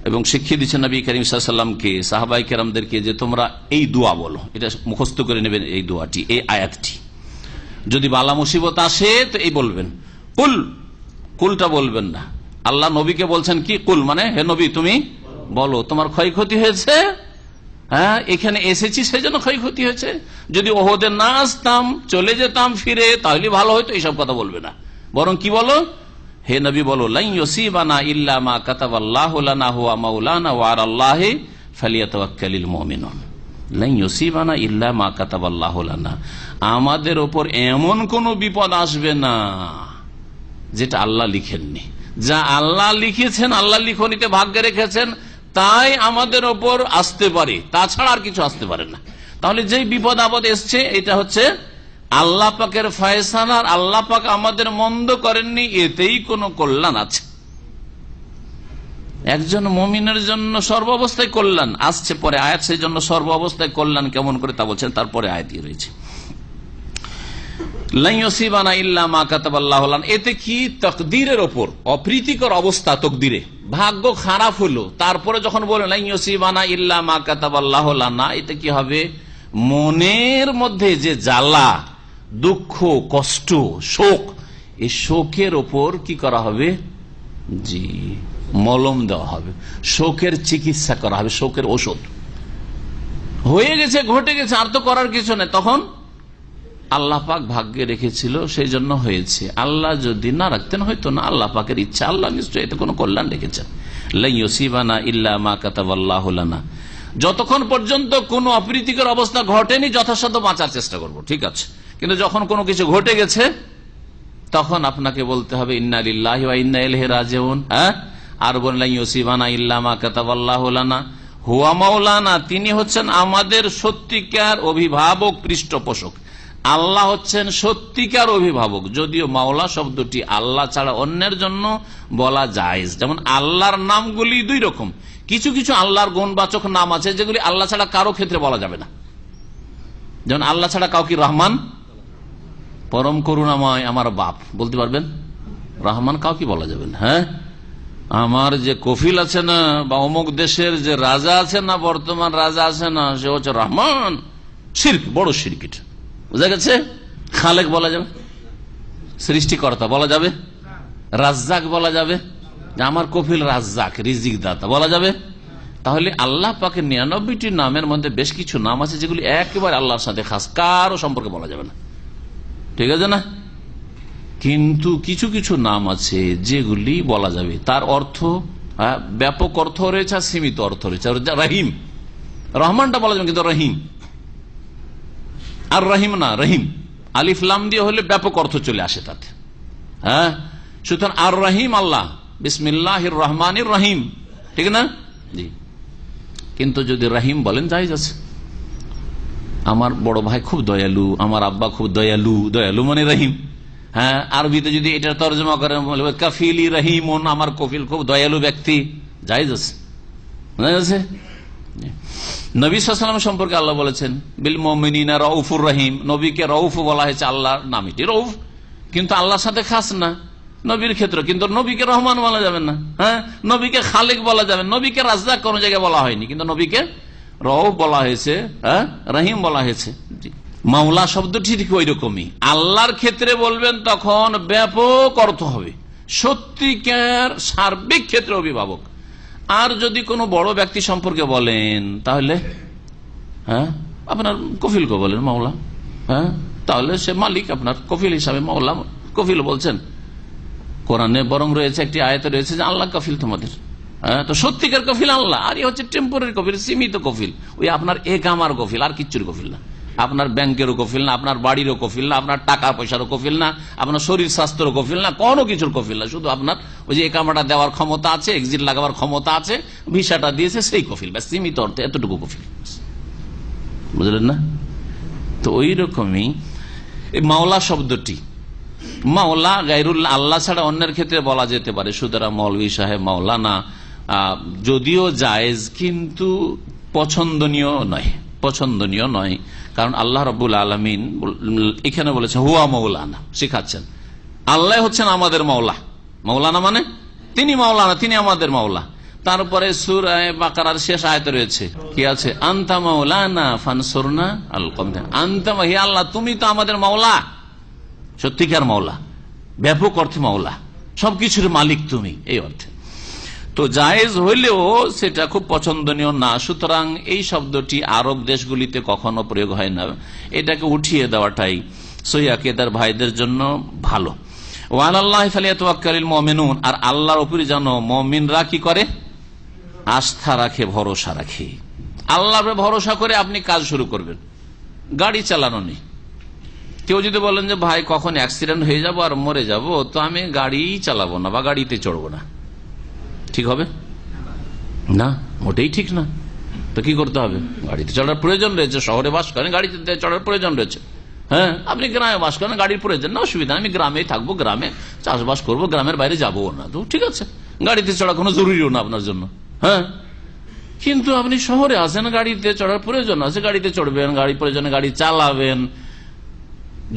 D: এবং শিখিয়ে দিচ্ছেন নবী করিম সাল্লাল্লাহু সাহাবাই কেরামদেরকে, যে তোমরা এই দোয়া বলো, এটা মুখস্থ করে নেবেন, এই দোয়াটি, এই আয়াতটি। যদি বালা মুসিবত আসে তো এই বলবেন, কুলটা বলবেন না। আল্লাহ নবীকে বলছেন কি, কুল মানে হে নবী তুমি বলো, তোমার ক্ষয়ক্ষতি হয়েছে, হ্যাঁ, এখানে এসেছি সেই জন্য ক্ষয়ক্ষতি হয়েছে, যদি ওহদে না আসতাম, চলে যেতাম ফিরে, তাহলে ভালো হয়তো, এইসব কথা বলবে না। বরং কি বলো, হে নবী বলো, লা ইউসিবানা ইল্লা মা কাতাবাল্লাহু লানা হুয়া মাওলানা ওয়া আলাল্লাহি ফালিয়াতাওয়াক্কালিল মুমিনুন। লা ইউসিবানা ইল্লা মা কাতাবাল্লাহু লানা, আমাদের উপর এমন কোন বিপদ আসবে না যেটা আল্লাহ লিখেননি। যা আল্লাহ লিখেছেন, আল্লাহ লিখনিতে ভাগ্যে রেখেছেন, তাই আমাদের উপর আসতে পারে, তাছাড়া আর কিছু আসতে পারে না। তাহলে যেই বিপদ আপদ এসছে, এটা হচ্ছে আল্লাহ পাকের ফয়সালা, আর আল্লাহ পাক আমাদের মন্দ করেননি, এতেই কোনো কল্যাণ আছে। একজন মুমিনের জন্য সর্ব অবস্থায় কল্যাণ আসছে, পরে আয়াত সেই জন্য সর্ব অবস্থায় কল্যাণ কেমন করে তা বলছেন, তারপরে আয়াতই রয়েছে। এতে কি তকদিরের ওপর অপ্রীতিকর অবস্থা, তকদিরে ভাগ্য খারাপ হলো, তারপরে যখন বলেন লা ইউসিবানা ইল্লা মা কাতাবাল্লাহু লানা, এতে কি হবে, মনের মধ্যে যে জ্বালা, দুঃখ, কষ্ট, শোক, এই শোকের ওপর কি করা হবে, জি মলম দেওয়া হবে, শোকের চিকিৎসা করা হবে, শোকের ওষুধ। হয়ে গেছে, ঘটে গেছে, আর তো করার কিছু নেই, তখন আল্লাহ পাক ভাগ্যে রেখেছিল সেই জন্য হয়েছে, আল্লাহ যদি না রাখতেন হয়তো না, আল্লাহ পাকের ইচ্ছা, আল্লাহ নিশ্চয়ই এতে কোনো কল্যাণ রেখেছেন। লা ইউসিবানা ইল্লা মা কাতাবাল্লাহু লানা, যতক্ষণ পর্যন্ত কোনো অপ্রীতিকর অবস্থা ঘটেনি যথাসাধ্য বাঁচার চেষ্টা করব, ঠিক আছে, কিন্তু যখন কোনো কিছু ঘটে গেছে তখন আপনাকে বলতে হবে ইন্না লিল্লাহি ওয়া ইন্না ইলাইহি রাজিউন। হ্যাঁ, আর বললেন ইউসিবানা ইল্লা মা কাতাবাল্লাহু লানা হুয়া মাওলানা, তিনি হচ্ছেন আমাদের সত্যিকার অভিভাবক, পৃষ্ঠপোষক। আল্লাহ হচ্ছেন সত্যিকার অভিভাবক। যদিও মাওলা শব্দটি আল্লাহ ছাড়া অন্যের জন্য বলা জায়েজ। যেমন আল্লাহর নামগুলি দুই রকম, কিছু কিছু আল্লাহর গুণবাচক নাম আছে যেগুলি আল্লাহ ছাড়া কারো ক্ষেত্রে বলা যাবে না। যেমন আল্লাহ ছাড়া কাউকে রহমান, পরম করুণাময় আমার বাপ বলতে পারবেন? রহমান কাউকে বলা যাবে না। হ্যাঁ, আমার যে কফিল আছে না, বা অমুক দেশের যে রাজা আছে না, বর্তমান রাজা আছে না, সে হচ্ছে রহমান, শিরক, বড় শিরক। এটা বুঝা গেছে? খালেক বলা যাবে, সৃষ্টিকর্তা বলা যাবে, রাজ্জাক বলা যাবে, যে আমার কফিল রাজ্জাক, রিজিক দাতা বলা যাবে। তাহলে আল্লাহ পাকের 99টি নামের মধ্যে বেশ কিছু নাম আছে যেগুলি একেবারে আল্লাহর সাথে খাস, কারো সম্পর্কে বলা যাবে না, ঠিক আছে না? কিন্তু কিছু কিছু নাম আছে যেগুলি বলা যাবে, তার অর্থ ব্যাপক অর্থ রয়েছে আর সীমিত অর্থ রয়েছে। রহিম, রহমানটা বলা যাবে, কিন্তু রহিম আর রহিম না, রহিম আলিফ লাম দিয়ে হলে ব্যাপক অর্থ চলে আসে তাতে। হ্যাঁ, সুতরাং আর রহিম আল্লাহ, বিসমিল্লাহির রহমানির রহিম, ঠিক না? জি। কিন্তু যদি রহিম বলেন জায়েজ আছে। আমার বড় ভাই খুব দয়ালু, আমার আব্বা খুব দয়ালু, দয়ালু মানে রহিম। হ্যাঁ, আরবিতে যদি এটা তর্জমা করেন বলবে কাফিলি রহিমুন, আমার কফিল খুব দয়ালু ব্যক্তি, জায়েজ আছে, জায়েজ আছে। নবী সাল্লাল্লাহু আলাইহি ওয়াসাল্লাম সম্পর্কে আল্লাহ বলেছেন বিল মুমিনিনা রাউফুর রহিম, নবীকে রউফ বলা হয়েছে, আল্লাহর নাম এটি রউফ, কিন্তু আল্লাহর সাথে খাস না নবীর ক্ষেত্রে। কিন্তু নবীকে রহমান বলা যাবে না, হ্যাঁ, নবীকে খালেক বলা যাবে, নবীকে রাজ্জাক কোন জায়গায় বলা হয়নি, কিন্তু নবীকে রউফ বলা হয়েছে, হ্যাঁ, রহিম বলা হয়েছে। মাওলা শব্দটি ঠিক ওই রকমই, আল্লাহর ক্ষেত্রে বলবেন তখন ব্যাপক অর্থ হবে, সত্যিকার সার্বিক ক্ষেত্রে অভিভাবক। আর যদি কোনো বড় ব্যক্তি সম্পর্কে বলেন তাহলে, হ্যাঁ, আপনার কফিলকে বলেন মাওলা, হ্যাঁ, তাহলে সে মালিক, আপনার কফিল হিসাবে মাওলা কফিল বলছেন। কোরআনে বরং রয়েছে একটি আয়াতে রয়েছে যে আল্লাহ কফিল তোমাদের। হ্যাঁ, তো সত্যিকার কফিল আল্লাহ, আর এই হচ্ছে টেম্পোরারি কফিল, সীমিত কফিল, ওই আপনার একামার কফিল, আর কিচ্ছুর কফিল না। আপনার ব্যাংকেরও কফিল না, আপনার বাড়িরও কফিল না, আপনার টাকা পয়সারও কফিল না, আপনার শরীর স্বাস্থ্যের কফিল না, কোনো কিছুর কফিল না। শুধু আপনার ওই যে একামাটা দেওয়ার ক্ষমতা আছে, এক্সিট লাগাবার ক্ষমতা আছে, ভিসাটা দিয়েছে, সেই কফিল, ব্যাস, সীমিত অর্থে এতটুকু কফিল, বুঝলেন না? তো ওই রকমই মাওলা শব্দটি, মাওলা গায়রুল্লাহ, আল্লাহ ছাড়া অন্যের ক্ষেত্রে বলা যেতে পারে। সুতরাং মৌলভী সাহেব, মাওলানা যদিও জায়েজ, কিন্তু পছন্দনীয় নয়, পছন্দনীয় নয়। কারণ আল্লাহ রাব্বুল আলামিন এখানে বলেছেন হুয়া মৌলানা, শিখাচ্ছেন আল্লাহ হচ্ছেন আমাদের মাওলা। মাওলানা মানে তিনি মাওলানা, তিনি আমাদের মাওলা। তারপরে সূরা বাকারার শেষ আয়াতে রয়েছে, কি আছে? আনতা মাওলানা ফানসুরনা আল কওমি, আনতা, হে আল্লাহ তুমি তো আমাদের মাওলা, সত্যিকার মাওলা, ব্যাপক অর্থে মাওলা, সবকিছুর মালিক তুমি, এই অর্থে। তো জায়েজ হইলেও সেটা খুব পছন্দনীয় না। সুতরাং এই শব্দটি আরব দেশগুলিতে কখনো প্রয়োগ হয় না, এটাকে উঠিয়ে দেওয়াটাই সহিহ আকীদার ভাইদের জন্য ভালো। ওয়া আলাল্লাহি ফালিয়াতাওয়াক্কালিল মুমিনুন, আর আল্লাহর উপরে যেন মুমিনরা কি করে? আস্থা রাখে, ভরসা রাখে। আল্লাহর উপরে ভরসা করে আপনি কাজ শুরু করবেন। গাড়ি চালানো নেই, কেউ যদি বলেন যে ভাই কখন অ্যাক্সিডেন্ট হয়ে যাবো আর মরে যাব, তো আমি গাড়ি চালাবো না বা গাড়িতে চড়বো না, ঠিক হবে না? মোটেই ঠিক না। তো কি করতে হবে? গাড়িতে চড়ার প্রয়োজন রয়েছে, শহরে বাস করেন গাড়িতে চড়ার প্রয়োজন রয়েছে। হ্যাঁ, আপনি গ্রামে বাস করেন, গাড়ির প্রয়োজন না, অসুবিধা, আমি গ্রামেই থাকবো, গ্রামে চাষবাস করবো, গ্রামের বাইরে যাবো না, তো ঠিক আছে, গাড়িতে চড়া কোনো জরুরিও না আপনার জন্য। হ্যাঁ, কিন্তু আপনি শহরে আছেন, গাড়িতে চড়ার প্রয়োজন আছে, গাড়িতে চড়বেন, গাড়ি প্রয়োজনে গাড়ি চালাবেন,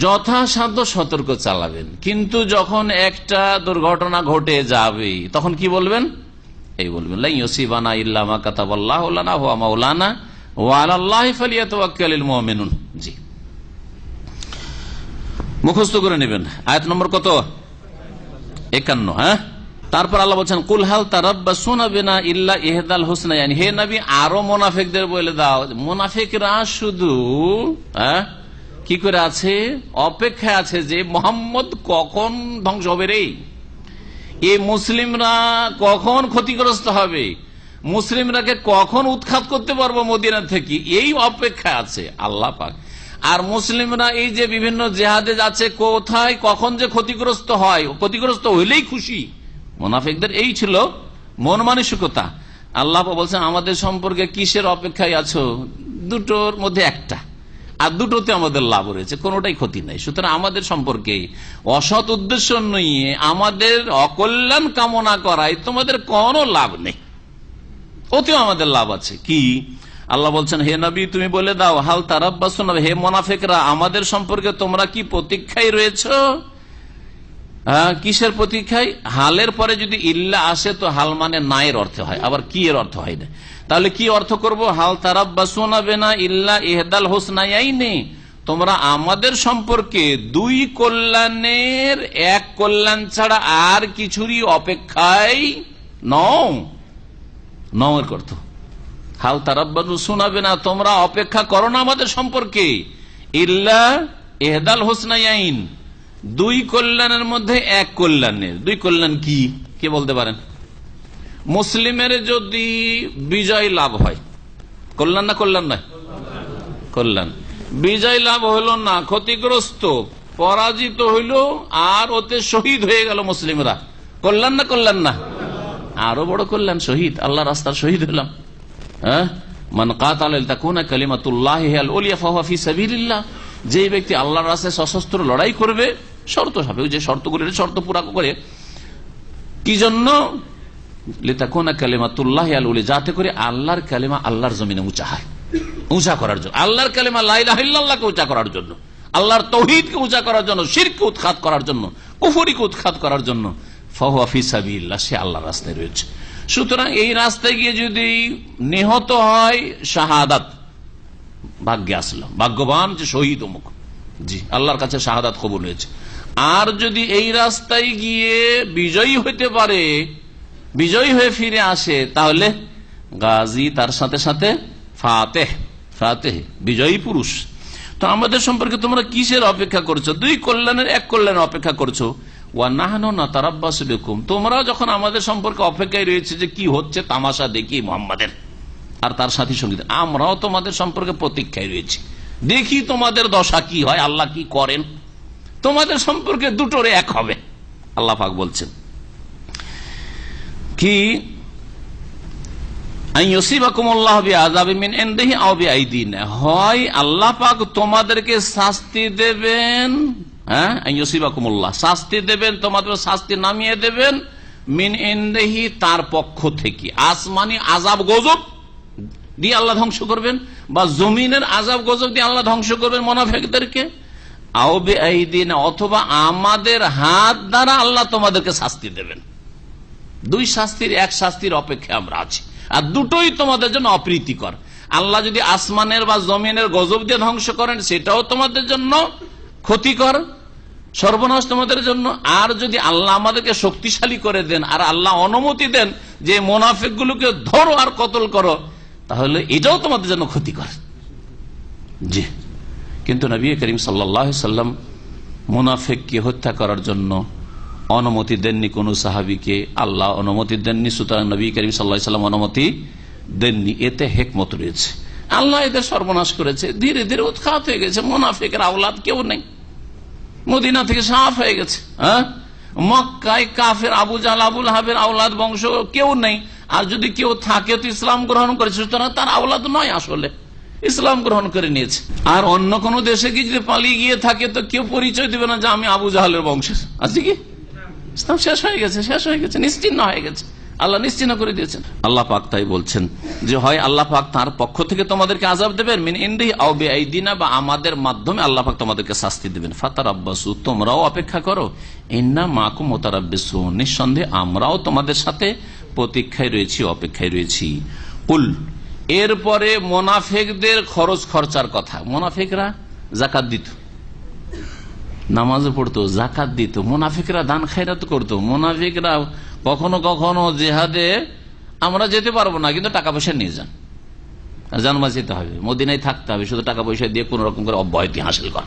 D: যথাসাধ্য সতর্ক চালাবেন। কিন্তু যখন একটা দুর্ঘটনা ঘটে যাবে তখন কি বলবেন? এই বলবেন লা ইউসিবানা ইল্লা মা কাতাবাল্লাহু লানা হুয়া মাওলানা ওয়া আলাল্লাহি ফালিয়াতাওয়াক্কালিল মুমিনুন। জি, মুখস্থ করে নেবেন। আয়াত নম্বর কত? 51। হ্যাঁ, তারপর আল্লাহ বলছেন কুল হাল তারাব্বাসুনা বিনা ইল্লা ইহদাল হুসনায়ানি, হে নবী আরো মুনাফিকদের বলে দাও, মুনাফিকরা শুধু কি করে আছে? অপেক্ষায় আছে যে মোহাম্মদ কখন ধ্বংস হবে রে, এ মুসলিমরা কখন ক্ষতিগ্রস্ত হবে, মুসলিমরাকে কখন উৎখাত করতে পারবো মদিনা থেকে, এই অপেক্ষায় আছে আল্লাহ পাক। আর মুসলিমরা এই যে বিভিন্ন জেহাদে যাচ্ছে, কোথায় কখন যে ক্ষতিগ্রস্ত হয়, ক্ষতিগ্রস্ত হইলেই খুশি। মুনাফিকদের এই ছিল মন মানসিকতা। আল্লাহ বলছেন আমাদের সম্পর্কে কিসের অপেক্ষায় আছো? দুটোর মধ্যে একটা, আর দুটোতে আমাদের লাভ রয়েছে, কোনোটাই ক্ষতি নাই। সুতরাং আমাদের সম্পর্কে অসৎ উদ্দেশ্য নিয়ে আমাদের অকল্যাণ কামনা করায় তোমাদের কোনো লাভ নেই, ওতেও আমাদের লাভ আছে। কি আল্লাহ বলছেন, হে নবী তুমি বলে দাও, হাল তারাব্বাসুন, হে মুনাফিকরা আমাদের সম্পর্কে তোমরা কি প্রতীক্ষায় রয়েছো? কিসের প্রতীক্ষায়? হালের পরে যদি ইল্লা আসে তো হাল মানে না এর অর্থ হয়, আবার কি এর অর্থ হয় না। তাহলে কি অর্থ করব? হাল তারাব্বাসুনা বিনা ইল্লা ইহদাল হুসনাইয়াইনি, তোমরা আমাদের সম্পর্কে দুই কল্যাণের এক কল্যাণ ছাড়া আর কিছুরই অপেক্ষায় নও। এর অর্থ হাল তারাব্বাসুনা বিনা, তোমরা অপেক্ষা করো না আমাদের সম্পর্কে, ইল্লা ইহদাল হুসনাইয়াইন, দুই কল্যাণের মধ্যে এক কল্যাণের। দুই কল্যাণ কি কে বলতে পারেন? মুসলিমের যদি বিজয় লাভ হয়, কল্যাণ না কল্যাণ নয়? কল্যাণ। বিজয় লাভ হইল না, ক্ষতিগ্রস্ত পরাজিত হইল আর ওতে শহীদ হয়ে গেল মুসলিমরা, কল্যাণ না কল্যাণ না? আরো বড় কল্যাণ, শহীদ, আল্লাহ রাস্তার শহীদ হলাম। মান কাতালা লিতাকুনা কালিমাতুল্লাহি হিয়াল উলিয়া ফাহুয়া ফি সাবিলিল্লাহ, যে ব্যক্তি আল্লাহর রাস্তায় সশস্ত্র লড়াই করবে, শর্ত সাপেক্ষ, যে শর্তগুলির শর্ত পুরা করে, কি জন্য? লিতাকুনা কালিমাতুল্লাহি হিয়াল উলিয়া, যাতে করে আল্লাহর কালিমা আল্লাহর জমিনে উঁচা হয়, উঁচা করার জন্য, আল্লাহর কালিমা লা ইলাহা ইল্লাল্লাহকে উঁচা করার জন্য, আল্লাহর তাওহীদকে উঁচা করার জন্য, শিরককে উৎখাত করার জন্য, কুফরিকে উৎখাত করার জন্য। ফাহুয়া ফি সাবিলিল্লাহ, সে আল্লাহর রাস্তায় রয়েছে। সুতরাং এই রাস্তায় গিয়ে যদি নিহত হয়, শাহাদাত, ভাগ্যে আসলাম, ভাগ্যবান যে শহীদ অমুক, জি আল্লাহর কাছে শাহাদাত কবুল হয়েছে। আর যদি এই রাস্তায় গিয়ে বিজয়ী হইতে পারে, বিজয়ী হয়ে ফিরে আসে, তাহলে গাজী, তার সাথে সাথে ফাতেহ, ফাতেহ বিজয়ী পুরুষ। তো আমাদের সম্পর্কে তোমরা কিসের অপেক্ষা করছো? দুই কল্যাণের এক কল্যাণের অপেক্ষা করছো। ওয়া নাহনু নাতারাব্বাসু বিকুম, তোমরা যখন আমাদের সম্পর্কে অপেক্ষায় রয়েছে যে কি হচ্ছে তামাশা দেখি মুহাম্মাদের আর তার সাথী সঙ্গী, আমরাও তোমাদের সম্পর্কে প্রতীক্ষায় রয়েছি, দেখি তোমাদের দশা কি হয়, আল্লাহ কি করেন, তোমাদের সম্পর্কে দুটোর এক হবে। আল্লাহ পাক বলছেন কি, হয় আল্লাহ পাক তোমাদেরকে শাস্তি দেবেন, শাস্তি দেবেন, তোমাদের শাস্তি নামিয়ে দেবেন, মিন ইনদিহি, তার পক্ষ থেকে। আসমানি আযাব গজব দিয়ে আল্লাহ ধ্বংস করবেন, বা জমিনের আযাব গজব দিয়ে আল্লাহ ধ্বংস করবেন মুনাফিকদেরকে, আও বিআইদিনা, অথবা আমাদের হাত দ্বারা আল্লাহ তোমাদেরকে শাস্তি দেবেন। দুই শাস্তির, এক শাস্তির অপেক্ষায় আমরা আছি, আর দুটোই তোমাদের জন্য অপ্রীতিকর। আল্লাহ যদি আসমানের বা জমিনের গজব দিয়ে ধ্বংস করেন, সেটাও তোমাদের জন্য ক্ষতিকর, সর্বনাশ তোমাদের জন্য। আর যদি আল্লাহ আমাদেরকে শক্তিশালী করে দেন আর আল্লাহ অনুমতি দেন যে মুনাফিকগুলোকে ধরো আর কতল করো, তাহলে এটাও তোমাদের জন্য ক্ষতিকর। জি, কিন্তু নবী করিম সাল্লাল্লাহু আলাইহি সাল্লাম মুনাফিককে হত্যা করার জন্য অনুমতি দেননি কোন সাহাবীকে, আল্লাহ অনুমতি দেননি, সুতরাং নবী করিম সাল্লাল্লাহু আলাইহি সাল্লাম অনুমতি দেননি। এতে হিকমত রয়েছে, আল্লাহ এদের সর্বনাশ করেছে, ধীরে ধীরে উৎখাত হয়ে গেছে, মুনাফিকের আওলাদ কেউ নেই, মদিনা থেকে সাফ হয়ে গেছে। মক্কায় কাফের আবু জাহল, আবুল আহাবের আওলাদ বংশ কেউ নেই, আর যদি কেউ থাকে তো ইসলাম গ্রহণ করেছে, সুতরাং তার আওলাদ নয়, আসলে ইসলাম গ্রহণ করে নিয়েছে। আর অন্য কোন দেশে কি যদি পালিয়ে গিয়ে থাকে তো কেউ পরিচয় দিবে না যে আমি আবু জাহলের বংশের, আছে কি? ইসলাম শেষ হয়ে গেছে, শেষ হয়ে গেছে, নিশ্চিহ্ন হয়ে গেছে, আল্লাহ নিশ্চিহ্ন করে দিয়েছেন। আল্লাহ পাক তাই বলছেন যে হয় আল্লাহ পাক তার পক্ষ থেকে তোমাদেরকে আযাব দেবেন, মিন ইনদিহি আও বিআইদিনা, বা আমাদের মাধ্যমে আল্লাহ পাক তোমাদেরকে শাস্তি দেবেন। ফাতারাব্বাসু, তোমরাও অপেক্ষা করো, ইন্না মাকুম মুতারাব্বিসুন, নিঃসন্দেহে আমরাও তোমাদের সাথে প্রতীক্ষায় রয়েছি, অপেক্ষায় রয়েছি। কুল, এরপরে মুনাফিকদের খরচ খরচার কথা। মুনাফিকরা যাকাত দিত, নামাজও পড়তো, যাকাত দিত, মুনাফিকরা দান খায়রাত করতো, মুনাফিকরা কখনো কখনো জিহাদে আমরা যেতে পারবো না কিন্তু টাকা পয়সা নিয়ে যান, জান বাঁচাতে হবে, মদিনায় থাকতে হবে, শুধু টাকা পয়সা দিয়ে কোন রকম করে অব্যাহতি হাসিল কর,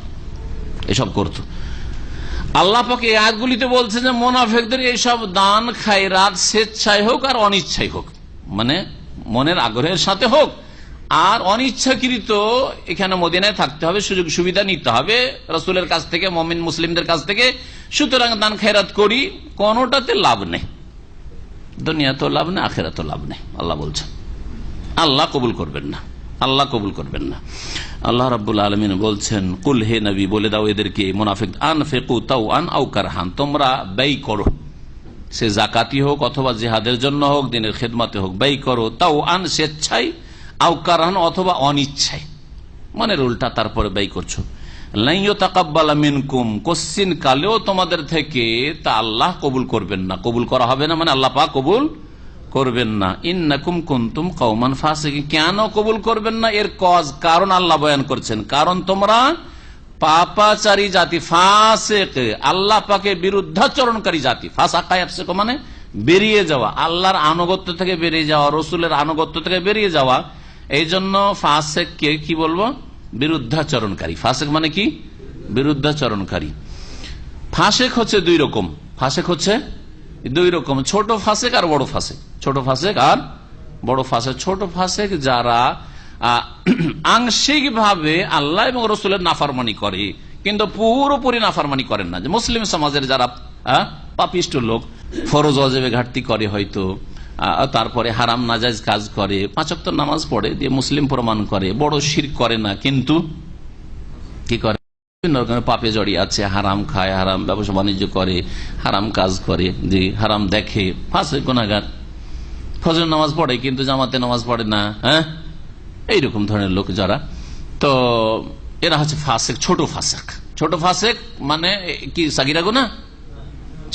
D: এসব করতো। আল্লাহ পাক এই আয়াতগুলিতে বলছে যে মুনাফিকদের এইসব দান খায়রাত স্বেচ্ছায় হোক আর অনিচ্ছায় হোক, মানে মনের আগ্রহের সাথে হোক আর অনিচ্ছাকৃত, এখানে মদিনায় থাকতে হবে, সুযোগ সুবিধা নিতে হবে রাসূলের কাছ থেকে, মুমিন মুসলিমদের কাছ থেকে, সুতরাং দান খায়রাত করি, কোনটাতে লাভ নেই, দুনিয়া তো লাভ নেই, আখিরাতেও লাভ নেই। আল্লাহ বলছেন আল্লাহ কবুল করবেন না। আল্লাহ কবুল করবেন না। আল্লাহ রাব্বুল আলামিন বলছেন, কুল হে নবী বলে দাও এদেরকে, মুনাফিক, আনফিকু তাওআন আও কারহান, তোমরা ব্যয় করো, সে জাকাতি হোক অথবা জিহাদের জন্য হোক, দিনের খেদমতে হোক, ব্যয় করো, তাওআন স্বেচ্ছায়, আও কারহান অথবা অনিচ্ছায়, মানে উল্টা তারপরে ব্যয় করছো। লা ইউতাকাব্বালা মিনকুম, কোশ্চিন কালেও তোমাদের থেকে তা আল্লাহ কবুল করবেন না, কবুল করা হবে না, মানে আল্লাহ পাক কবুল করবেন না। ইন্নাকুম কুনতুম কওমান ফাসিকিন, কেন কবুল করবেন না এর কারণ আল্লাহ বয়ান করছেন। কারণ তোমরা পাপাচারী জাতি, ফাসিক, আল্লাহ পাকে বিরুদ্ধাচরণকারী জাতি। ফাসাকা ইয়াফসিকু মানে বেরিয়ে যাওয়া, আল্লাহর আনুগত্য থেকে বেরিয়ে যাওয়া, রসুলের আনুগত্য থেকে বেরিয়ে যাওয়া। এই জন্য ফাসিককে কি বলবো? বিরুদ্ধাচরণকারী। ফাসিক মানে কি? বিরুদ্ধাচরণকারী। ফাসিক হচ্ছে দুই রকম, ফাসিক হচ্ছে দুই রকম, ছোট ফাসিক আর বড় ফাসিক। ছোট ফাসিক আর বড় ফাসিক। ছোট ফাসিক যারা আংশিক ভাবে আল্লাহ এবং রসুলের নাফরমানি করে, কিন্তু পুরোপুরি নাফরমানি করেন না। যে মুসলিম সমাজের যারা পাপিষ্ট লোক, ফরজ ওয়াজিবে ঘাটতি করে হয়তো, তারপরে হারাম নাজায়েজ কাজ করে, 5 ওয়াক্ত নামাজ পড়ে দিয়ে মুসলিম প্রমাণ করে, বড় শিরক করে না, কিন্তু কি করে? বিভিন্ন রকমের পাপে জড়িয়ে আছে, হারাম খায়, হারাম ব্যবসা বাণিজ্য করে, হারাম কাজ করে, যে হারাম দেখে, ফাসিক গুনাহগার। ফজর নামাজ পড়ে কিন্তু জামাতে নামাজ পড়ে না, এইরকম ধরনের লোক যারা, তো এরা হচ্ছে ফাসিক, ছোট ফাসিক। ছোট ফাসিক মানে কি? সাগিরা গুনাহ।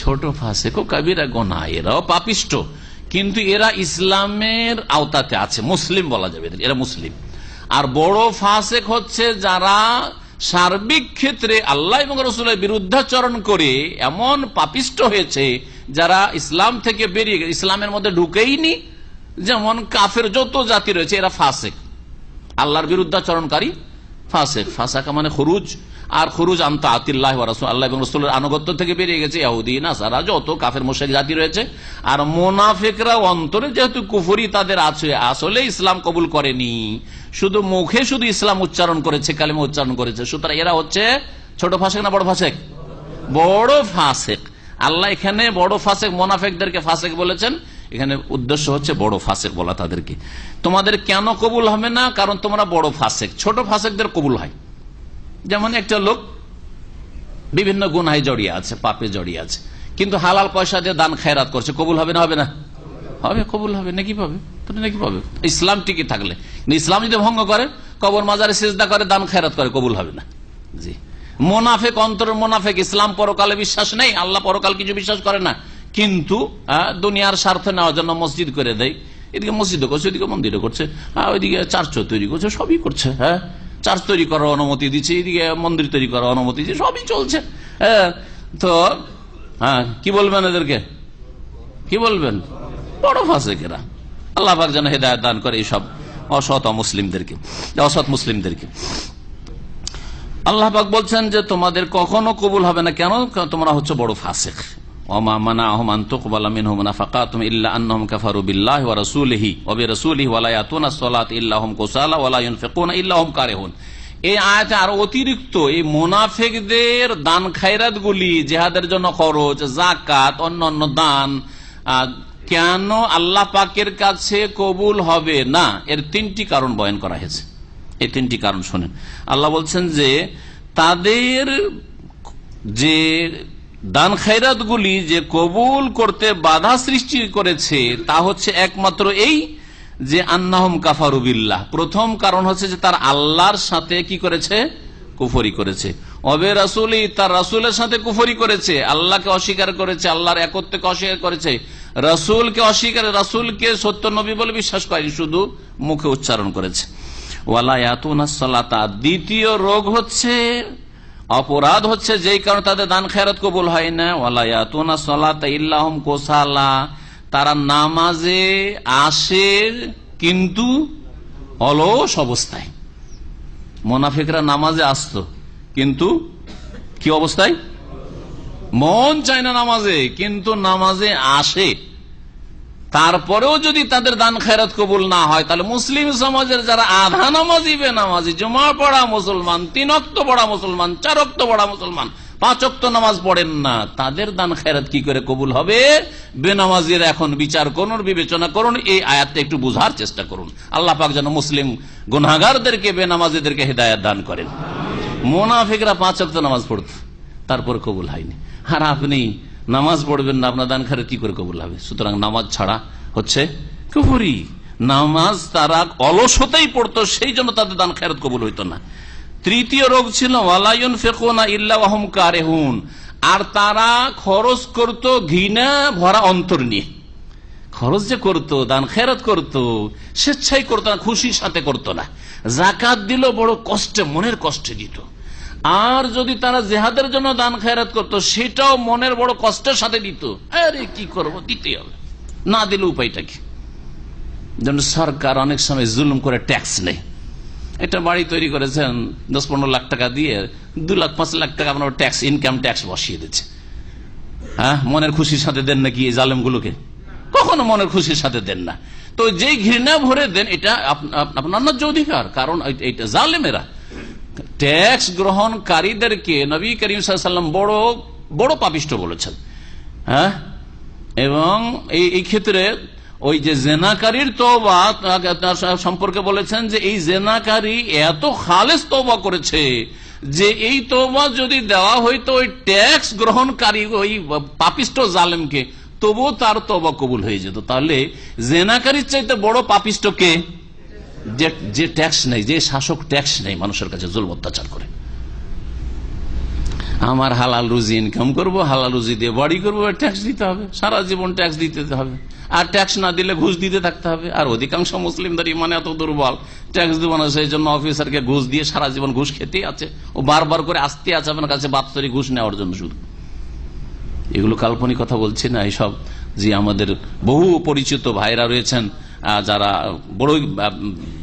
D: ছোট ফাসিক ও কাবিরা গুনাহ, এরাও পাপিষ্ট, কিন্তু এরা ইসলামের আওতাতে আছে, মুসলিম বলা যাবে, এরা মুসলিম। আর বড় ফাসিক হচ্ছে যারা সার্বিক ক্ষেত্রে আল্লাহ এবং রসুলের বিরুদ্ধাচরণ করে এমন পাপিষ্ট হয়েছে, যারা ইসলাম থেকে বেরিয়ে গেছে, ইসলামের মধ্যে ঢুকেইনি। যেমন কাফের যত জাতি রয়েছে এরা ফাসিক, আল্লাহর বিরুদ্ধাচরণকারী ফাসিক। ফাসাকা মানে খুরুজ, আর খুরুজ আন তাআতিল্লাহ ওয়া রাসূল, আল্লাহ এবং রাসূলের আনুগত্য থেকে বেরিয়ে গেছে ইহুদি নাসারা যত কাফের মুশরিক জাতি রয়েছে। আর মুনাফিকরা অন্তরে যেহেতু কুফরি তাদের আছে, আসলে ইসলাম কবুল করেনি, শুধু মুখে শুধু ইসলাম উচ্চারণ করেছে, কালিমা উচ্চারণ করেছে। সুতরাং এরা হচ্ছে ছোট ফাসিক না বড় ফাসিক? বড় ফাসিক। আল্লাহ এখানে বড় ফাসিক মুনাফিকদেরকে ফাসিক বলেছেন, এখানে উদ্দেশ্য হচ্ছে বড় ফাসিক বলা তাদেরকে। তোমাদের কেন কবুল হবে না? কারণ তোমরা বড় ফাসিক। ছোট ফাসিকদের কবুল হয়। যেমন একটা লোক বিভিন্ন গুনাহে জড়িয়ে আছে, পাপে জড়িয়ে আছে, কিন্তু হালাল পয়সা দিয়ে দান খায়রাত করছে, কবুল হবে না? হবে না? হবে, কবুল হবে। নাকি পাবে, নাকি পাবে, ইসলাম টিকে থাকলে। ইসলাম যদি ভঙ্গ করে, কবর মাজারে সিজদা করে, দান খায়রাত করে, কবুল হবে না। জি, মুনাফিক, অন্তরের মুনাফিক, ইসলাম পরকালে বিশ্বাস নেই, আল্লাহ পরকাল কিছু বিশ্বাস করে না, কিন্তু দুনিয়ার স্বার্থ নেওয়ার জন্য মসজিদ করে দেয়, এদিকে মসজিদও করছে, ওইদিকে মন্দিরও করছে, ওইদিকে চার্চ তৈরি করছে, সবই করছে। চার্চ তৈরি করার অনুমতি দিচ্ছে, এদিকে মন্দির তৈরি করার অনুমতি দিচ্ছে, সবই চলছে। তো কি বলবেন এদেরকে? কি বলবেন? বড় ফাসিকেরা। আল্লাহ পাক যেন হেদায়েত দান করে এইসব অসৎ মুসলিমদেরকে, অসৎ মুসলিমদেরকে। আল্লাহ পাক বলছেন যে তোমাদের কখনো কবুল হবে না। কেন? তোমরা হচ্ছে বড় ফাসিক। ওমা মানাহুম আন তুকবালা মিনহুম নাফাকাতুহুম ইল্লা আন্নাহুম কাফারু বিল্লাহি ওয়া রাসূলিহি ওয়া বিরাসূলিহি ওয়া লা ইয়াতুনা সলাত ইল্লা হুম কুসালা ওয়া লা ইউনফিকুনা ইল্লা হুম কারিহুন। এই আয়াতে আরো অতিরিক্ত এই মুনাফিকদের দান খায়রাত গুলি, জিহাদের জন্য খরচ, যাকাত, অন্যান্য দান কেন আল্লাহ পাকের কাছে কবুল হবে না, এর 3টি কারণ বয়ান করা হয়েছে। এই 3টি কারণ শুনেন। আল্লাহ বলছেন যে তাদের যে দান খায়রাত গুলি যে কবুল করতে বাধা সৃষ্টি করেছে, তা হচ্ছে একমাত্র এই যে আন্নাহুম কাফারু বিল্লাহ। প্রথম কারণ হচ্ছে যে তার আল্লাহর সাথে কি করেছে? কুফরি করেছে। অবে রাসূলি, তার রাসূলের সাথে কুফরি করেছে, আল্লাহকে অস্বীকার করেছে, আল্লাহর একত্বকে অস্বীকার করেছে, রাসূলকে অস্বীকার, রাসূলকে সত্য নবী বলে বিশ্বাস করেনি, শুধু মুখে উচ্চারণ করেছে। ওয়ালা ইয়াতুনাস সালাতা, দ্বিতীয় রোগ হচ্ছে, অপরাধ হচ্ছে যেই কারণে তাদের দান খায়রাত কবুল হয় না। ওয়ালা ইয়াতুনাস সালাতা ইল্লা হুম কুসালা, তারা নামাজে আসে কিন্তু অলস অবস্থায়। মুনাফিকরা নামাজে আসতো কিন্তু কি অবস্থায়? মন চায় না নামাজে, কিন্তু নামাজে আসে। তারপরেও যদি তাদের দান খায়রাত কবুল না হয়, তাহলে মুসলিম সমাজের যারা আধা নামাজি, বেনামাজি, জুমা পড়া মুসলমান, 3 ওয়াক্ত পড়া মুসলমান, 4 ওয়াক্ত পড়া মুসলমান, 5 ওয়াক্ত নামাজ পড়েন না, তাদের দান খেরাত কি করে কবুল হবে? বেনামাজির এখন বিচার করুন, বিবেচনা করুন, এই আয়াতটা একটু বোঝার চেষ্টা করুন। আল্লাহ পাক যেন মুসলিম গুনাহগারদেরকে, বেনামাজিদেরকে হেদায়েত দান করেন। মুনাফিকরা 5 ওয়াক্ত নামাজ পড়ত, তারপর কবুল হয়নি। আর আপনি নামাজ পড়বেন না, আপনার দান খেরাত কি করে কবুল হবে? সুতরাং নামাজ ছাড়া হচ্ছে কুফরি। নামাজ তারা অলসতাই পড়তো, সেই জন্য তাদের দান খেরাত কবুল হইতো না। তৃতীয় রোগ ছিল ওয়ালা ইউনফিকুনা ইল্লা ওয়া হুম কারিহুন, আর তারা খরচ করত ঘৃণা ভরা অন্তর নিয়ে। খরচ যে করতো, দান খেরাত করতো, স্বেচ্ছায় করতো না, খুশির সাথে করতো না। যাকাত দিল বড় কষ্টে, মনের কষ্টে দিত। আর যদি তারা জিহাদের জন্য দান খেরাত করতো, সেটাও মনের বড় কষ্টের সাথে দিত। আরে কি করবো, দিতে হবে, না দিলে উপায়টা কি? যেন সরকার অনেক সময় জুলুম করে ট্যাক্স নেই। এটা বাড়ি তৈরি করেছেন 10-15 লাখ টাকা দিয়ে 2 লাখ 5 লাখ টাকা আপনার ট্যাক্স, ইনকাম ট্যাক্স বসিয়ে দিচ্ছে। হ্যাঁ, মনের খুশির সাথে দেন নাকি এই জালেমগুলোকে? কখনো মনের খুশির সাথে দেন না। তো যেই ঘৃণা ভরে দেন, এটা আপনার ন্যায্য অধিকার, কারণ এটা জালেমেরা। ট্যাক্স গ্রহণকারীদেরকে নবী করিম সাল্লাল্লাহু আলাইহি ওয়াসাল্লাম বড় বড় পাপিষ্ঠ বলেছেন। হ্যাঁ, এবং এই ক্ষেত্রে ওই যে জেনাকারীর তওবা সম্পর্কে বলেছেন যে এই জেনাকারী এত খালেস তওবা করেছে যে এই তওবা যদি দেওয়া হইতো ওই ট্যাক্স গ্রহণকারী ওই পাপিষ্ঠ জালেমকে, তবুও তার তওবা কবুল হয়ে যেত। তাহলে জেনাকারীর চাইতে বড় পাপিষ্ঠ কে? যে ট্যাক্স নেই, যে শাসক ট্যাক্স নেই, মানুষের কাছে জুলম অত্যাচার করে। আমার হালাল রুজি ইনকাম করব, হালাল রুজি দিয়ে বাড়ি করবো, ট্যাক্স দিতে হবে, সারা জীবন ট্যাক্স দিতে হবে। আর ট্যাক্স না দিলে ঘুষ দিতে থাকতে হবে। আর অধিকাংশ মুসলিমদের ইমান এত দুর্বল, ট্যাক্স দেবো না, সেই জন্য অফিসারকে ঘুষ দিয়ে সারা জীবন ঘুষ খেতেই আছে। ও বারবার করে আসতে আছে আপনার কাছে বাৎসরিক ঘুষ নেওয়ার জন্য। শুধু এগুলো কাল্পনিক কথা বলছি না, এইসব যে আমাদের বহু পরিচিত ভাইরা রয়েছেন যারা বড়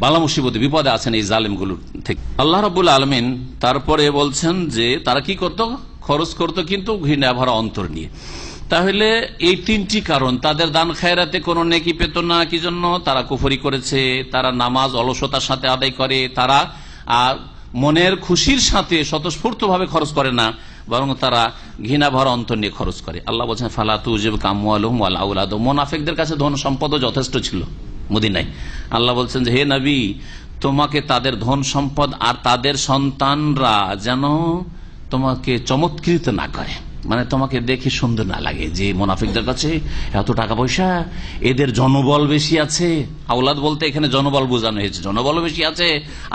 D: বালা মুসিবতে বিপদে আছেন এই জালেমগুলোর থেকে। আল্লাহ রাব্বুল আলামিন তারপরে বলছেন যে তারা কি করত? খরচ করত, কিন্তু ঘৃণা ভরা অন্তর নিয়ে। তাহলে এই 3টি কারণ, তাদের দান খায়রাতে কোনো নেকি পেত না, কি জন্য? তারা কুফরি করেছে, তারা নামাজ অলসতার সাথে আদায় করে, তারা মনের খুশির সাথে স্বতঃস্ফূর্ত ভাবে খরচ করে না, বরং তারা ঘৃণা ভরা অন্তর নিয়ে খরচ করে। আল্লাহ বলছেন ফালা তুজিবকা আমওয়ালুহুম ওয়ালা আওলাদুহুম। মুনাফিকদের কাছে ধন সম্পদও যথেষ্ট ছিল মদিনায়। আল্লাহ বলছেন যে হে নবী, তোমাকে তাদের ধন সম্পদ আর তাদের সন্তানরা যেন তোমাকে চমৎকৃত না করে, মানে তোমাকে দেখে সুন্দর না লাগে যে মুনাফিকদের কাছে এত টাকা পয়সা, এদের জনবল বেশি আছে। আওলাদ বলতে এখানে জনবল বোঝানো হয়েছে, জনবল বেশি আছে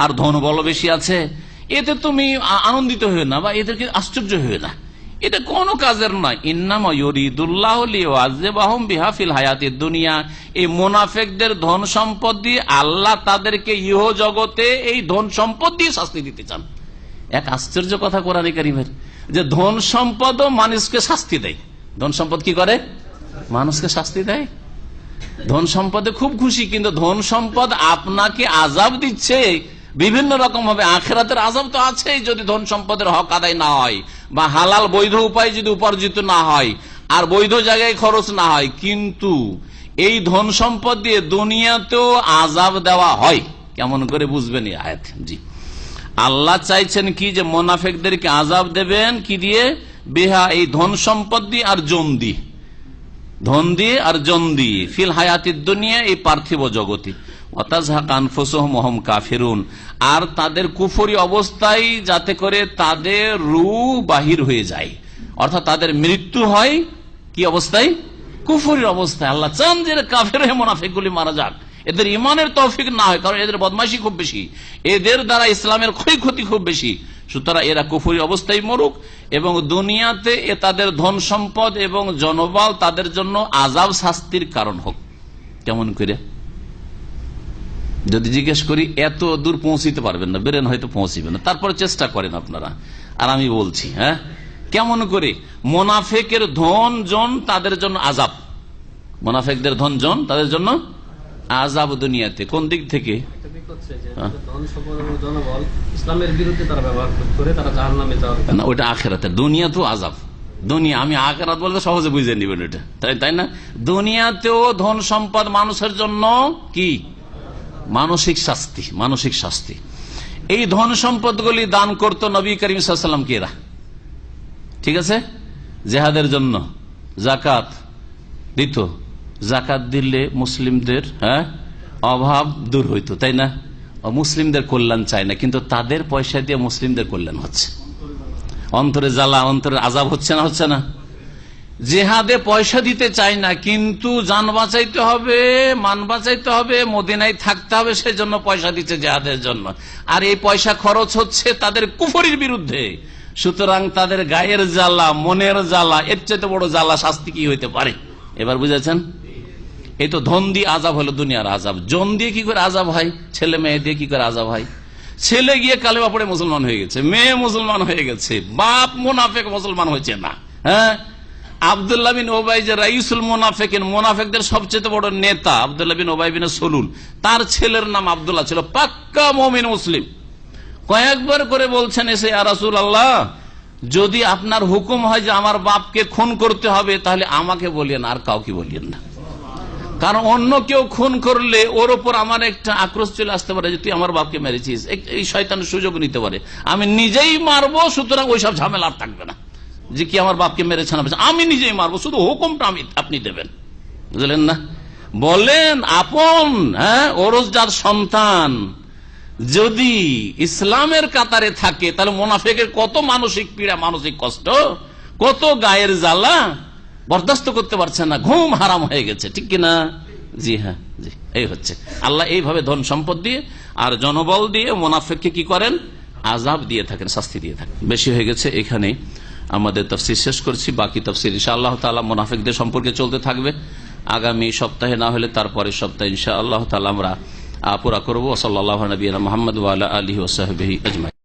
D: আর ধনবল বেশি আছে। এতে তুমি আনন্দিত হয়ে না বা এদেরকে আশ্চর্য হয়ে না, এটা কোনো কাজের নয়। ইন্নামা ইউরিদুল্লাহু লিইউআযিবাহুম বিহা ফিল হায়াতিদ দুনিয়া। এই মুনাফিকদের ধন সম্পদ দিয়ে আল্লাহ তাদেরকে ইহ জগতে এই ধন সম্পদ দিয়ে শাস্তি দিতে চান। এক আশ্চর্য কথা কোরআনে কারীমের, যে ধন সম্পদও মানুষকে শাস্তি দেয়। ধন সম্পদ কি করে? মানুষকে শাস্তি দেয়। ধন সম্পদে খুব খুশি, কিন্তু ধন সম্পদ আপনাকে আযাব দিচ্ছে বিভিন্ন রকম ভাবে। আখিরাতের আযাব তো আছেই যদি ধন সম্পদের হক আদায় না হয়, বা হালাল বৈধ উপায় যদি উপার্জিত না হয়, আর বৈধ জায়গায় খরচ না হয়। কিন্তু এই ধন সম্পদ দিয়ে দুনিয়াতেও আযাব দেওয়া হয়। কেমন করে বুঝবেন এই আয়াত? জি, আল্লাহ চাইছেন কি যে মুনাফিকদেরকে আযাব দেবেন কি দিয়ে? বিহা, এই ধন সম্পদ দিয়ে আর জন দিয়ে, ধন দিয়ে আর জন দিয়ে, ফিল হায়াতিদ দুনিয়া, এই পার্থিব জগতে। ওয়াতাজহাক আনফুসুহুম ওয়া হুম কাফিরুন, আর তাদের কুফরি অবস্থায় যাতে করে তাদের রূহ বাহির হয়ে যায়, অর্থাৎ তাদের মৃত্যু হয় কি অবস্থায়? কুফরির অবস্থায়। আল্লাহ চান যে কাফের হয়ে মুনাফিকগুলি মারা যাক, এদের ইমানের তৌফিক না হয়, কারণ এদের বদমাইশি খুব বেশি, এদের দ্বারা ইসলামের ক্ষয়ক্ষতি খুব বেশি। সুতরাং এরা কুফরি অবস্থায় মরুক, এবং দুনিয়াতে তাদের ধন সম্পদ এবং জনবল তাদের জন্য আযাব শাস্তির কারণ হোক। কেমন করে? যদি জিজ্ঞেস করি এত দূর পৌঁছিতে পারবেন না, বেরেন হয়তো পৌঁছিবেন না, তারপরে চেষ্টা করেন আপনারা। আর আমি বলছি, হ্যাঁ, কেমন করে? মুনাফিকের ধন জন তাদের জন্য আযাব, মুনাফিকদের ধন জন তাদের জন্য আযাব দুনিয়াতে। কোন দিক থেকে? ওইটা আখিরাতে, দুনিয়া তো আযাব। দুনিয়া, আমি আখিরাত বলতে সহজে বুঝে নিবেন এটা, তাই না? দুনিয়াতেও ধন সম্পদ মানুষের জন্য কি? মানসিক শাস্তি, মানসিক শাস্তি। এই ধন সম্পদগুলি দান করত নবী করিম সাল্লাল্লাহু আলাইহি ওয়াসাল্লাম কে? এরা ঠিক আছে, জেহাদের জন্য জাকাত দিত, জাকাত দিলে মুসলিমদের অভাব দূর হইতো, তাই না? মুসলিমদের কল্যাণ চায় না, কিন্তু তাদের পয়সা দিয়ে মুসলিমদের কল্যাণ হচ্ছে। অন্তরে জ্বালা, অন্তরে আযাব হচ্ছে না? হচ্ছে না? জেহাদে পয়সা দিতে চায় না, কিন্তু জান বাঁচাইতে হবে, মান বাঁচাইতে হবে, মদিনায় থাকতে হবে, সেই জন্য পয়সা দিচ্ছে জেহাদের জন্য। আর এই পয়সা খরচ হচ্ছে তাদের কুফরির বিরুদ্ধে। সুতরাং তাদের গায়ের জ্বালা, মনের জ্বালা, এর চাইতে বড় জ্বালা শাস্তি কি হইতে পারে? এবার বুঝেছেন? এই তো ধন দিয়ে আযাব হলো দুনিয়ার আযাব। জন দিয়ে কি করে আযাব হয়? ছেলে মেয়ে দিয়ে কি করে আযাব হয়? ছেলে গিয়ে কালেমা পড়ে মুসলমান হয়ে গেছে, মেয়ে মুসলমান হয়ে গেছে, বাপ মুনাফিক মুসলমান হয়েছে না। আব্দুল্লাহ বিন ওবাই যে রাইসুল মুনাফিকিন, মুনাফিকদের সবচেয়ে বড় নেতা আব্দুল্লাহ বিন ওবাই বিন সলুল, তার ছেলের নাম আব্দুল্লাহ ছিল, পাক্কা মুমিন মুসলিম। কয়েকবার করে বলছেন এসে, ইয়া রাসূলুল্লাহ, যদি আপনার হুকুম হয় যে আমার বাপকে খুন করতে হবে, তাহলে আমাকে বলিয়েন, আর কাউকে বলিয়েন না। কারণ অন্য কেউ খুন করলে ওর ওপর আমার একটা আক্রোশ চলে আসতে পারে যে তুই আমার বাপকে মেরেছিস, এই শয়তানের সুযোগ নিতে পারে। আমি নিজেই মারবো, সুতরাং ওইসব ঝামেলা আর থাকবে না যে কি আমার বাপকে মেরেছেন, আমি নিজেই মারবো, শুধু হুকুমটা আপনি দেবেন। বুঝলেন না? বলেন আপন ওরসজাত সন্তান যদি ইসলামের কাতারে থাকে, তাহলে মুনাফিকের কত মানসিক পীড়া, মানসিক কষ্ট, কত গায়ের জ্বালা বরদাস্ত করতে পারছে না, ঘুম হারাম হয়ে গেছে, ঠিক কিনা? জি হ্যাঁ, জি। এই হচ্ছে আল্লাহ এইভাবে ধন সম্পদ দিয়ে আর জনবল দিয়ে মুনাফিককে কি করেন? আযাব দিয়ে থাকেন, শাস্তি দিয়ে থাকেন। বেশি হয়ে গেছে, এখানে আমাদের তাফসীর শেষ করছি। বাকি তাফসীর ইনশাআল্লাহ তাআলা মুনাফিকদের সম্পর্কে চলতে থাকবে। আগামী সপ্তাহে না হলে তারপরের সপ্তাহে ইনশাআল্লাহ তাআলা আমরা পুরা করবো। সাল্লাল্লাহু আলা নবিয়িনা মুহাম্মদ ওয়া আলা আলিহি ওয়া সাহবিহি আজমাইন।